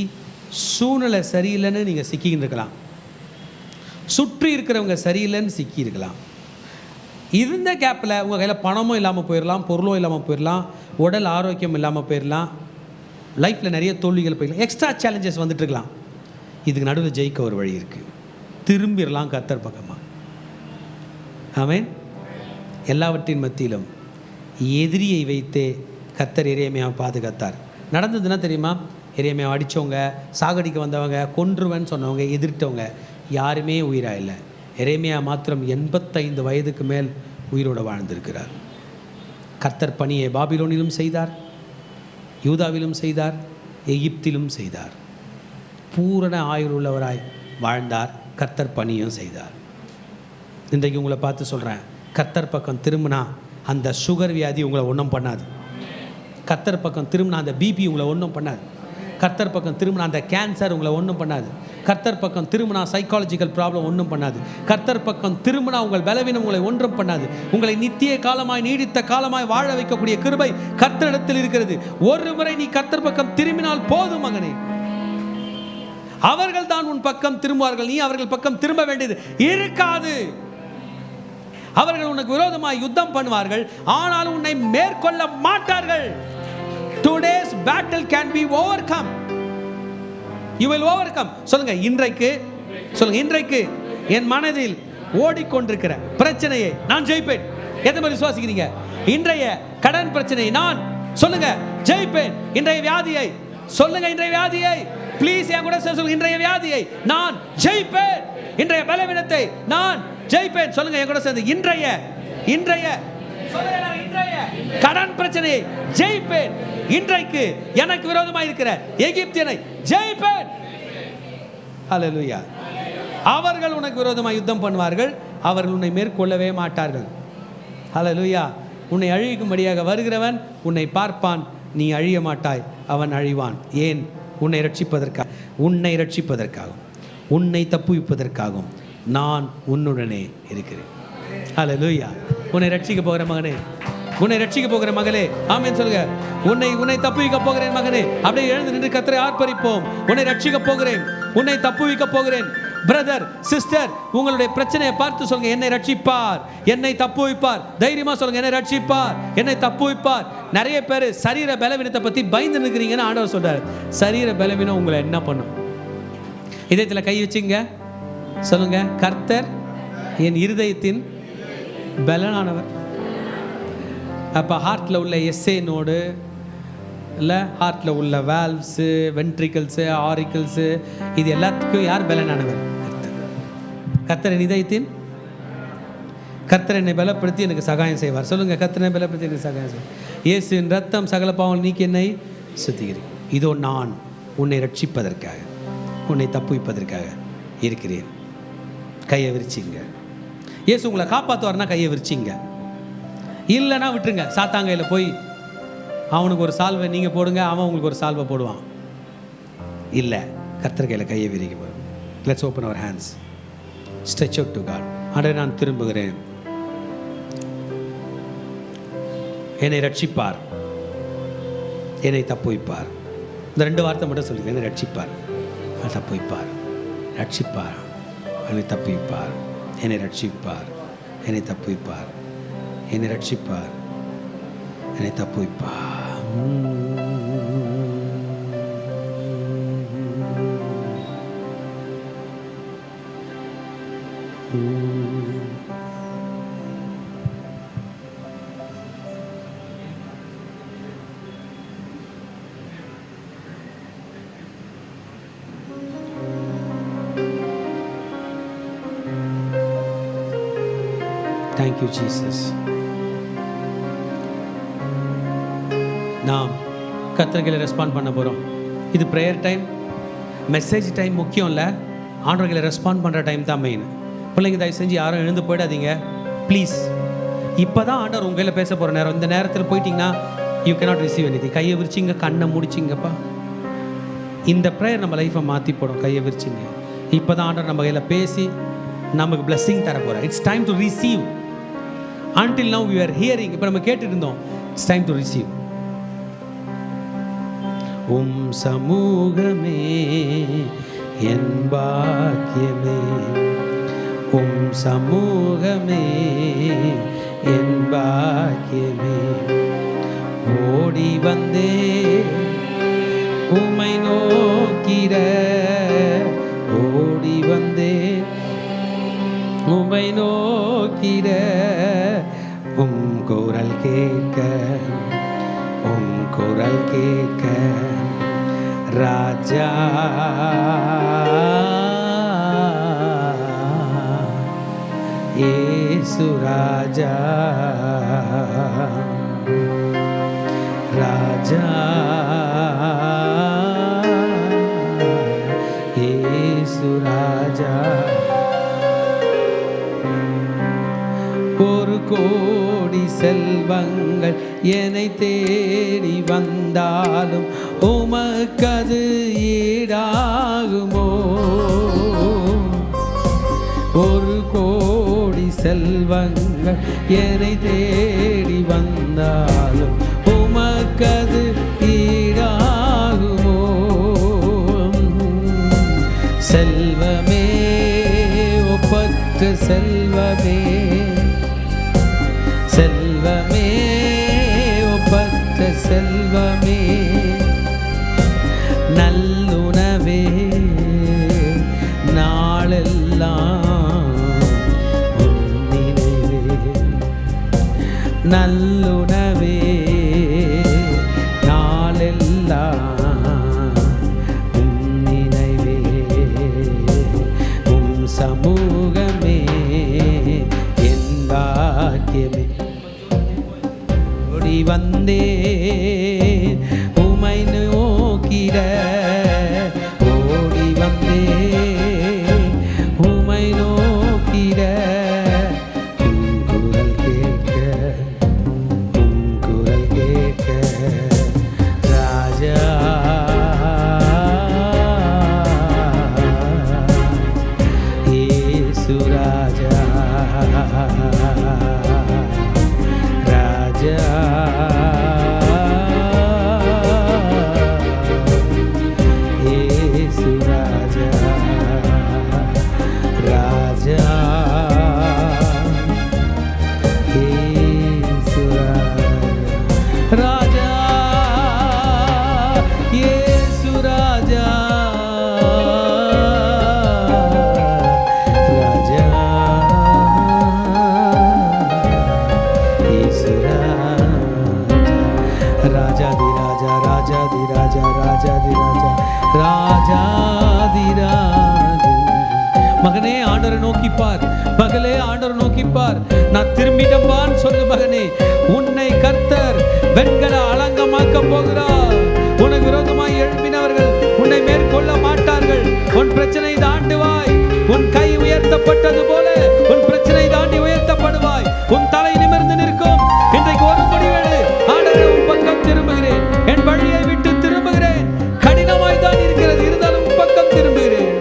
சூழ்நிலை சரியில்லைன்னு நீங்கள் சிக்கின்னு இருக்கலாம். சுற்றி இருக்கிறவங்க சரியில்லைன்னு சிக்கி இருக்கலாம். இந்த கேப்பில் உங்கள் கையில் பணமும் இல்லாமல் போயிடலாம், பொருளும் இல்லாமல் போயிடலாம், உடல் ஆரோக்கியம் இல்லாமல் போயிடலாம், லைஃப்பில் நிறைய தோல்விகள் போயிடலாம், எக்ஸ்ட்ரா சேலஞ்சஸ் வந்துட்டு இருக்கலாம். இதுக்கு நடுவில் ஜெயிக்க ஒரு வழி இருக்குது. திரும்பிடலாம் கர்த்தர் பக்கமாக. ஆமென். எல்லாவற்றின் மத்தியிலும் எதிரியை வைத்தே கர்த்தர் எரேமியாவை பாதுகாத்தார். நடந்ததுன்னா தெரியுமா? எரேமியாவை அடித்தவங்க, சாகடிக்க வந்தவங்க, கொன்றுவன்னு சொன்னவங்க, எதிர்த்தவங்க யாருமே உயிராக இல்லை. எரேமியா மாத்திரம் 85 வயதுக்கு மேல் உயிரோடு வாழ்ந்திருக்கிறார். கர்த்தர் பணியை பாபிலோனிலும் செய்தார், யூதாவிலும் செய்தார், எகிப்திலும் செய்தார். பூரண ஆயுள் உள்ளவராய் வாழ்ந்தார். கர்த்தர் பணியும் செய்தார். இன்றைக்கு உங்களை பார்த்து சொல்கிறேன், கர்த்தர் பக்கம் திரும்பினா அந்த சுகர் வியாதி உங்களை ஒன்றும் பண்ணாது. கர்த்தர் பக்கம் திரும்பினா அந்த பிபி உங்களை ஒன்றும் பண்ணாது. கர்த்தர் பக்கம் திரும்பினா அந்த கேன்சர் உங்களை ஒன்றும் பண்ணாது. கர்த்தர் பக்கம் திரும்பினா சைக்காலஜிக்கல் ப்ராப்ளம் ஒன்றும் பண்ணாது. கர்த்தர் பக்கம் திரும்பினா உங்கள் பலவீனம் உங்களை ஒன்றும் பண்ணாது. உங்களை நித்திய காலமாய் நீடித்த காலமாய் வாழ வைக்கக்கூடிய கிருபை கர்த்தரிடத்தில் இருக்கிறது. ஒரு முறை நீ கர்த்தர் பக்கம் திரும்பினால் போதும் மகனே. அவர்கள் தான் உன் பக்கம் திரும்புவார்கள், நீ அவர்கள் பக்கம் திரும்ப வேண்டியது இருக்காது. அவர்கள் உனக்கு விரோதமாக யுத்தம் பண்ணுவார்கள், ஆனாலும் உன்னை மேற்கொள்ள மாட்டார்கள். Today's battle can be overcome. You will overcome. சொல்லுங்க இன்றைக்கு, சொல்லுங்க இன்றைக்கு என் மனதில் ஓடிக்கொண்டிருக்கிற பிரச்சனையை நான் ஜெயிப்பேன். எத்தனை பேர் விசுவாசிக்கிறீங்க? இன்றைய கடன் பிரச்சனையை நான் சொல்லுங்க ஜெயிப்பேன். இன்றைய வியாதியை சொல்லுங்க, இன்றைய வியாதியை ப்ளீஸ் என் கூட சொல்லுங்க, இன்றைய வியாதியை நான் ஜெயிப்பேன். இன்றைய பலவீனத்தை நான் ஜெயிப்பேன். சொல்லுங்க என் கூட சேர்ந்து, இன்றைய கடன் பிரச்சனையை ஜெயிப்பேன். இன்றைக்கு எனக்கு விரோதமாக இருக்கிற எகிப்தியனை ஜெயிப்பேன். ஹல்லேலூயா. அவர்கள் உனக்கு விரோதமாக யுத்தம் பண்ணுவார்கள், அவர்கள் உன்னை மேற்கொள்ளவே மாட்டார்கள். ஹல்லேலூயா. உன்னை அழிக்கும்படியாக வருகிறவன் உன்னை பார்ப்பான், நீ அழிய மாட்டாய், அவன் அழிவான். ஏன்? உன்னை ரட்சிப்பதற்காகவும் உன்னை தப்புவிப்பதற்காகவும் நான் உன்னுடனே இருக்கிறேன். ஹல்லேலூயா. உன்னை ரட்சிக்க போகிற மகனே, உன்னை ரட்சிக்க போகிற மகளே, ஆமென் சொல்லுங்க. உன்னை தப்புவிக்க போகிறேன் மகனே. அப்படியே எழுந்து நின்று கர்த்தரை ஆர்ப்பரிப்போம். உன்னை ரட்சிக்க போகிறேன், உன்னை தப்புவிக்க போகிறேன். பிரதர் சிஸ்டர், உங்களுடைய பிரச்சனையை பார்த்து சொல்லுங்க, என்னை ரட்சிப்பார், என்னை தப்புவிப்பார். தைரியமா சொல்லுங்க, என்னை ரட்சிப்பார், என்னை தப்புவிப்பார். நிறைய பேர் சரீர பலவீனத்தை பத்தி பயந்து நிற்கிறீங்கன்னு ஆண்டவர் சொல்றாரு. சரீர பலவீனம் உங்களை என்ன பண்ணும்? இதயத்தில் கை வச்சுங்க, சொல்லுங்க, கர்த்தர் என் இருதயத்தின் பலனானவர். அப்போ ஹார்ட்டில் உள்ள எஸ்ஏ நோடு இல்லை, ஹார்ட்டில் உள்ள வால்வ்ஸு, வென்ட்ரிக்கல்ஸு, ஆரிக்கல்ஸு, இது எல்லாத்துக்கும் யார் பலனானவர்? கர்த்தர் என் இதயத்தின், கர்த்தர் என்னை பலப்படுத்தி எனக்கு சகாயம் செய்வார். சொல்லுங்கள், கர்த்தரை பலப்படுத்தி எனக்கு சகாயம் செய்வார். இயேசுவின் ரத்தம் சகல பாவங்கள் நீக்கி என்னை சுத்திகிறேன். இதோ நான் உன்னை ரட்சிப்பதற்காக, உன்னை தப்புவிப்பதற்காக இருக்கிறேன். கையை விரிச்சிங்க. இயேசு உங்களை காப்பாற்றுவார்னா கையை விரிச்சிங்க, இல்லைன்னா விட்டுருங்க. சாத்தாங்கையில் போய் அவனுக்கு ஒரு சால்வை நீங்கள் போடுங்க, அவன் உங்களுக்கு ஒரு சால்வை போடுவான். இல்லை, கர்த்தர் கையில் கையை விரிக்க போகிறோம். Let's open our hands, stretch out to God. அட நான் திரும்புகிறேன், என்னை ரட்சிப்பார், என்னை தப்புவிப்பார். இந்த 2 வார்த்தை மட்டும் சொல்லுங்க. என்னை ரட்சிப்பார், தப்புவிப்பார், ரட்சிப்பார், என்னை தப்புவிப்பார், என்னை ரட்சிப்பார், என்னை தப்புவிப்பார், என்னை ரட்சிப்பார், என்னை தப்புவிப்பார். Thank you, Jesus. நாம் கர்த்தர்களை ரெஸ்பாண்ட் பண்ண போகிறோம். இது ப்ரேயர் டைம், மெசேஜ் டைம் முக்கியம் இல்லை. ஆண்டவர்களை ரெஸ்பாண்ட் பண்ணுற டைம் தான் மெயின். பிள்ளைங்க தயவு செஞ்சு யாரும் எழுந்து போயிடாதீங்க ப்ளீஸ். இப்போ தான் ஆண்டவர் உங்கள் கையில் பேச போகிற நேரம். இந்த நேரத்தில் போயிட்டீங்கன்னா யூ கேனாட் ரிசீவ் எனிதிங். கையை விரிச்சிங்க, கண்ணை முடிச்சிங்கப்பா. இந்த ப்ரேயர் நம்ம லைஃப்பை மாற்றி போடும். கையை விரிச்சிங்க. இப்போ தான் ஆண்டவர் நம்ம கையில் பேசி நமக்கு பிளெஸிங் தர போகிறேன். It's time to receive. until now we are hearing. இப்போ நம்ம கேட்டுட்டு இருந்தோம். It's time to receive. சமூகமே என் பாக்கியமே, சமூகமே என் பாக்கியமே, ஓடி வந்தே உம்மை நோக்கிட, ஓடி வந்தே உம்மை நோக்கிட, குரல் கேட்க, குரல் கேட்க ராஜா இயேசு ராஜா, ராஜா இயேசு ராஜா. ஒரு கோடி செல்வங்கள் என்னை தேடி வந்தாலும் உமக்கது ஈடாகுமோ? ஒரு கோடி செல்வங்கள் என்னை தேடி வந்தாலும் உமக்கது ஈடாகுமோ? செல்வமே, ஒப்பற்ற செல்வமே, செல்வமே, ஒப்பற்ற செல்வமே, நல்லுணவே நாளெல்லாம் உன்னினைவே, நல்லுணவே நாளெல்லாம் உன்னினைவே, சமூகமே என் பாக்கியமே, ஓடி வந்தேன் உம்மை நோக்கிட, ஓடி வந்தேன் உம்மை நோக்கிட, குரல் கேட்க, குரல் கேட்க ராஜா இயேசு ராஜா, ராஜா இயேசு ராஜா, ராஜா இயேசு ராஜா, இயேசு ராஜா, ராஜா இயேசு ராஜாதி ராஜா, ராஜாதி ராஜா, ராஜாதி ராஜா, ராஜாதி ராஜா. மகனே ஆண்டவரை நோக்கிப்பார், மகளே ஆண்டவரை நோக்கிப்பார். நான் திரும்பிட்டப்பான்னு சொல்லு மகனே. உன்னை கர்த்தர் வெண்கல அலங்கமாக்க போகிறார். உனக்கு விரோதமாய் எழுப்பினவர்கள் உன்னை மேற்கொள்ள மாட்டார்கள். உன் பிரச்சனை தாண்டுவாய். உன் கை உயர்த்தப்பட்டது போல உன் பிரச்சனை தாண்டி உயர்த்தப்படுவாய். உன் தலை நிமிர்ந்து நிற்கும். இன்றைக்கு ஒரு முடிவெடு. ஆண்டவரே உன் பக்கம் திரும்புகிறேன், என் வழியை விட்டு திரும்புகிறேன். கடினமாய் தான் இருக்கிறது, இருந்தாலும் உன் பக்கம் திரும்புகிறேன்.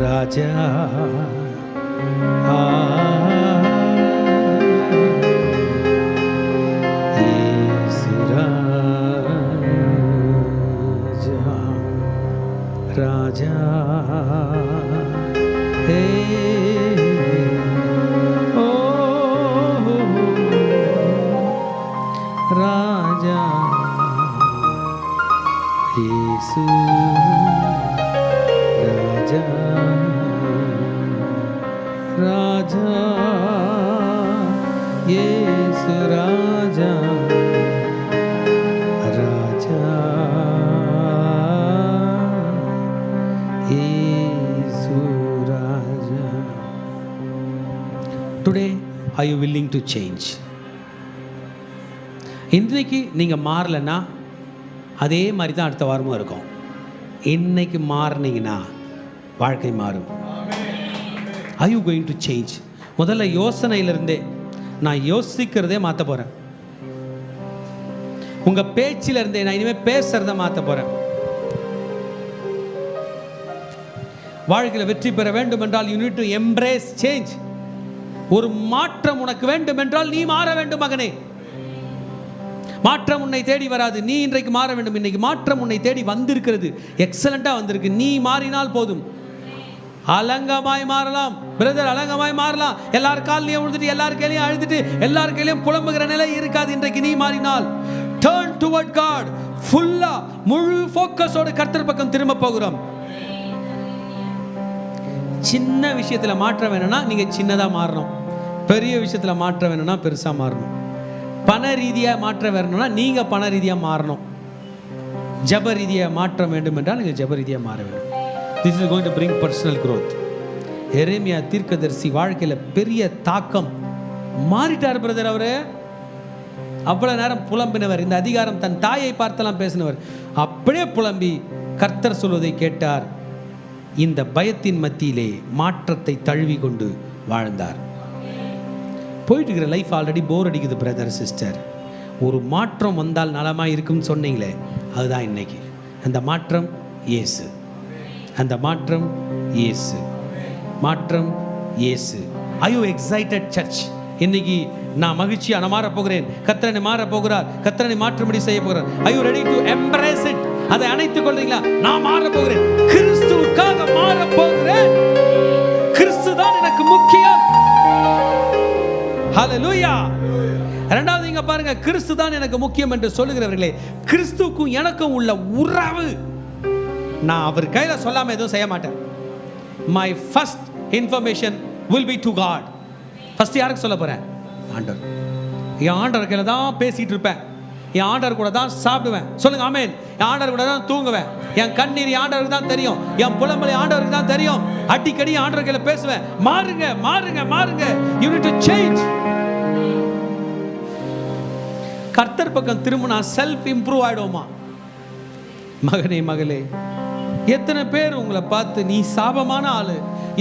ராஜா இயேசு ராஜா, ராஜா ஹே ஓ ராஜா இயேசு ராஜா, ராஜா இயேசு ராஜா, ராஜா இயேசு ராஜா. Today are you willing to change? இன்றைக்கு நீங்கள் மாறலைன்னா அதே மாதிரி தான் அடுத்த வாரமும் இருக்கும். இன்னைக்கு மாறினீங்கன்னா வாழ்க்கை மாறும். Are you going to change? முதல்ல யோசனையிலிருந்தே நான் யோசிக்கிறதே மாற்ற போகிறேன். உங்கள் பேச்சில் இருந்தே நான் இனிமேல் பேசுகிறத மாற்ற போகிறேன். வாழ்க்கையில் வெற்றி பெற வேண்டும் என்றால் you need to embrace change. ஒரு மாற்றம் உனக்கு வேண்டும் என்றால் நீ மாற வேண்டும் மகனே. மாற்றம் உன்னை தேடி வராது, நீ இன்றைக்கு மாற வேண்டும். இன்னைக்கு மாற்றம் உன்னை தேடி வந்திருக்கிறது, எக்ஸலண்டா வந்திருக்கு. நீ மாறினால் போதும். அலங்கமாய் மாறலாம் பிரதர், அலங்கமாய் மாறலாம். எல்லார் காலையும் விழுந்துட்டு, எல்லார் கையிலையும் அழுதுட்டு, எல்லார் கையிலையும் புலம்புகிற நிலை இருக்காது. இன்றைக்கு நீ மாறினால் turn toward God, ஃபுல்லா முழு ஃபோக்கஸோடு கர்த்தர் பக்கம் திரும்ப போகிறோம். சின்ன விஷயத்துல மாற்றம் வேணும்னா நீங்க சின்னதா மாறணும். பெரிய விஷயத்துல மாற்றம் வேணும்னா பெருசா மாறணும். பண ரீதியா மாற்றம் வரணும்னா நீங்க பண ரீதியா மாறணும். ஜப ரீதியா மாற்றம் வேண்டும் என்றால் நீங்க ஜப ரீதியா மாற வேண்டும். This is going to bring personal growth. எரேமியா தீர்க்கதரிசி வாழ்க்கையில பெரிய தாக்கம். மாறிட்டார் பிரதர். அவரு அவ்வளவு நேரம் புலம்பினவர், இந்த அதிகாரம் தன் தாயை பார்த்தெல்லாம் பேசினவர், அப்படியே புலம்பி கர்த்தர் சொல்வதை கேட்டார். இந்த பயத்தின் மத்தியிலே மாற்றத்தை தழுவி கொண்டு வாழ்ந்தார். போயிட்டு இருக்கிற லைஃப் ஆல்ரெடி போர் அடிக்குது பிரதர் சிஸ்டர். ஒரு மாற்றம் வந்தால் நலமாக இருக்கும்னு சொன்னீங்களே, அதுதான் இன்னைக்கு. அந்த மாற்றம் இயேசு. அந்த மாற்றம் இயேசு. மாற்றம் இயேசு. Are you excited church? இன்னைக்கு நான் மகிழ்ச்சியா நான் மாற போகிறேன். கர்த்தரை மாற போகிறார். கர்த்தரை மாற்றும்படி செய்ய போகிறார். Are you ready to embrace it? அதை அணைத்துக் கொள்றீங்களா? நான் மாற போகிறேன், கிறிஸ்துவுக்காக மாற போகிறேன். கிறிஸ்து தான் எனக்கு முக்கியம். ஹல்லேலூயா. இரண்டாவது இங்க பாருங்க, கிறிஸ்து தான் எனக்கு முக்கியம் என்று சொல்லுகிறவர்களே, கிறிஸ்துவுக்கும் எனக்கும் உள்ள உறவு நான் அவர் கையில சொல்லாம எதுவும் செய்ய மாட்டேன். My first information will be to God. First யாருக்கு சொல்ல போறேன்? ஆண்டவர். என் ஆண்டவர் கையில தான் பேசிட்டு இருப்பேன். என் ஆண்டவர் கூட தான் சாப்பிடுவேன். சொல்லுங்க ஆமென். என் ஆண்டவர் கூட தான் தூங்குவேன். என் கண்ணீர் ஆண்டவருக்கு தான் தெரியும். என் புலம்பல் ஆண்டவருக்கு தான் தெரியும். அடிக்கடி ஆண்டவர் கையில பேசுவேன். மாறுங்க மாறுங்க மாறுங்க. You need to change. கர்த்தர் பக்கம் திரும்பினா செல்ஃப் இம்ப்ரூவ் ஆயிடுவோமா? மகனே மகளே, எத்தனை பேர் உங்களை பார்த்து நீ சாபமான ஆளு,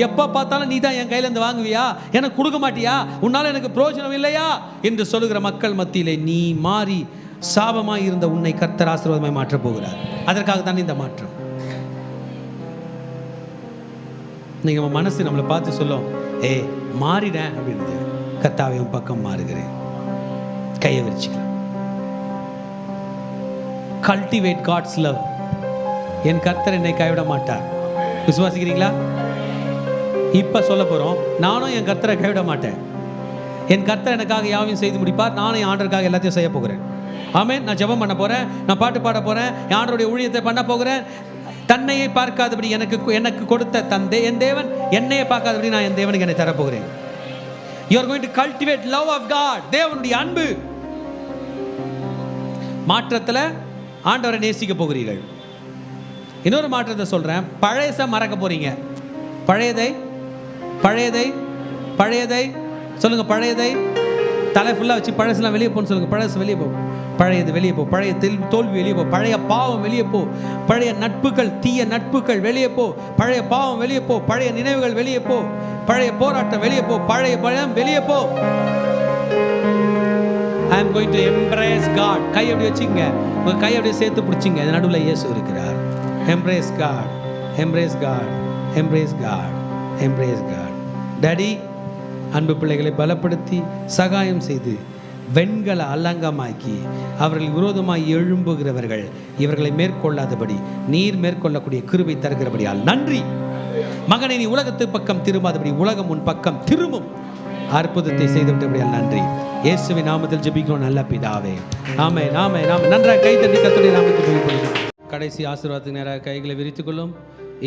எப்ப பார்த்தாலும் நீ தான் என் கையில இருந்து வாங்குவியா, எனக்கு கொடுக்க மாட்டியா, உன்னால எனக்கு பிரயோஜனம் இல்லையா என்று சொல்லுகிற மக்கள் மத்தியிலே நீ மாறி சாபமாய் இருந்த உன்னை கர்த்தர் ஆசீர்வாதமாய் மாற்றப் போகிறார். அதற்காக தான் இந்த மாற்றம். நீங்க நம்ம மனசு நம்மளை பார்த்து சொல்லும், ஏ மாறிடேன் அப்படின்னு. கர்த்தாவே உன் பக்கம் மாறுகிறேன். கையை விரிச்சுக்கலாம். Cultivate God's love. என் கர்த்தர் என்னை கைவிட மாட்டார். விசுவாசிக்கிறீங்களா? இப்ப சொல்ல போறோம், நானும் என் கர்த்தரை கைவிட மாட்டேன். என் கர்த்தர் எனக்காக யாவையும் செய்து முடிப்பார். நானும் என் ஆண்டருக்காக எல்லாத்தையும் செய்ய போகிறேன். ஆமென். நான் ஜெபம் பண்ண போறேன், நான் பாட்டு பாட போறேன், என் ஆண்டருடைய ஊழியத்தை பண்ண போகிறேன். தன்னையே பார்க்காதபடி எனக்கு கொடுத்த தந்தை என் தேவன், என்னையே பார்க்காதபடி நான் என் தேவனுக்கு என்னை தரப்போகிறேன். You are going to cultivate love of God. தேவனுடைய அன்பு. மாற்றத்தில் ஆண்டவரை நேசிக்க போகிறீர்கள். இன்னொரு மாற்றத்தை சொல்றேன், பழையச மறக்க போறீங்க. பழையதை பழையதை பழையதை சொல்லுங்க. பழையதை தலை ஃபுல்லாக வச்சு பழசுலாம் வெளியே போன்னு சொல்லுங்க. பழசு வெளியே போ, பழையது வெளியே போ, பழைய தோல்வி வெளியே போ, பழைய பாவம் வெளியே போ, பழைய நட்புகள் தீய நட்புகள் வெளியே போ, பழைய பாவம் வெளியே போ, பழைய நினைவுகள் வெளியே போ, பழைய போராட்டம் வெளியே போ, பழைய பயம் வெளியே போ. I am going to embrace God. கை அப்படி வச்சுங்க, உங்க கை அப்படியே சேர்த்து பிடிச்சிங்க. இந்த நடுவில் இயேசு இருக்கிறார். Embrace God, embrace God, embrace God, embrace God. Daddy, அன்பு பிள்ளைகளை பலப்படுத்தி சகாயம் செய்து வெண்கல அலங்கமாக்கி அவர்கள் விரோதமாய் எழும்புகிறவர்கள் இவர்களை மேற்கொள்ளாதபடி நீர் மேற்கொள்ளக்கூடிய கிருபை தருகிறபடியால் நன்றி. மகனை நீ உலகத்து பக்கம் திரும்பாதபடி உலகம் உன் பக்கம் திரும்பும் அற்புதத்தை செய்துவிட்டபடியால் நன்றி. இயேசுவின் நாமத்தில் ஜெபிக்கிறோம் நல்ல பிதாவே. ஆமென் ஆமென் ஆமென். நன்றாக கை தட்டி கர்த்தருடைய நாமத்தில் ஜெபிக்கிறோம். கடைசி ஆசீர்வாதத்துக்கு நேராக கைகளை விரித்துக் கொள்ளும்.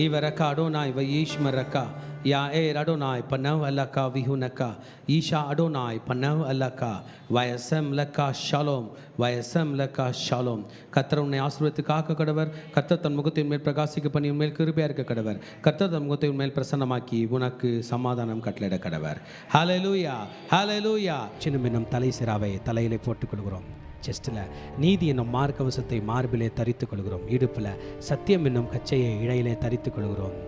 ஈவரக்கா அடோனாய் வைஷ்மரக்கா யா ஏ அடோனாய் பனவ் அல்லக்கா விஹுனக்கா ஈஷா அடோனாய் பனவ் அல்லக்கா வயசம் லக்கா ஷாலோம் வயசம் லக்கா ஷாலோம். கர்த்தர் உன்னை ஆசீர்வதித்து காக்க கடவர். கர்த்தர் தன் முகத்தின் மேல் பிரகாசிக்க பண்ணி உன்மேல் கிருபையா இருக்க கடவர். கர்த்தர் தன் முகத்தின் மேல் பிரசன்னமாக்கி உனக்கு சமாதானம் கட்டளையிட கடவர். ஹல்லேலூயா ஹல்லேலூயா. சின்ன நம் தலை சிராவை தலையிலே போட்டுக் கொள்கிறோம். செஸ்ட்டில் நீதி என்னும் மார்க்கவசத்தை மார்பிலே தரித்து கொள்கிறோம். இடுப்பில் சத்தியம் என்னும் கச்சையை இழையிலே தரித்து கொள்கிறோம்.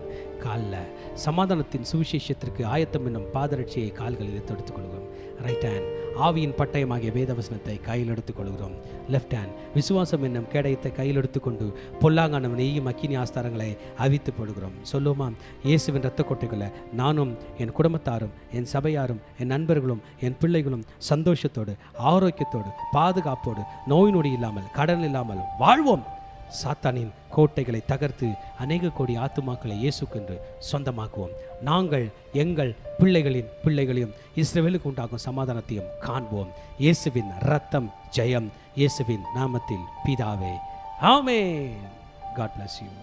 காலில் சமாதானத்தின் சுவிசேஷத்திற்கு ஆயத்தம் என்னும் பாதரட்சியை கால்களில் தொடுத்துக் கொள்கிறோம். ரைட் ஹேண்ட் ஆவியின் பட்டயமாகிய வேதவசனத்தை கையில் எடுத்துக் கொள்கிறோம். லெஃப்ட் ஹேண்ட் விசுவாசம் என்னும் கேடயத்தை கையில் எடுத்துக்கொண்டு பொல்லாங்கானவன் நெய்யும் அக்கினி ஆஸ்தாரங்களை அவித்து போடுகிறோம். சொல்லுமா, இயேசுவின் இரத்த கொட்டைகளை நானும் என் குடும்பத்தாரும் என் சபையாரும் என் நண்பர்களும் என் பிள்ளைகளும் சந்தோஷத்தோடு ஆரோக்கியத்தோடு பாதுகாப்போடு நோய் நொடி இல்லாமல் கடன் இல்லாமல் வாழ்வோம். சாத்தானின் கோட்டைகளை தகர்த்து அநேக கோடி ஆத்துமாக்களை இயேசுக்கென்று சொந்தமாக்குவோம். நாங்கள் எங்கள் பிள்ளைகளையும் இஸ்ரவேலுக்கு உண்டாகும் சமாதானத்தையும் காண்போம். இயேசுவின் இரத்தம் ஜெயம். இயேசுவின் நாமத்தில் பிதாவே, ஆமென். God bless you.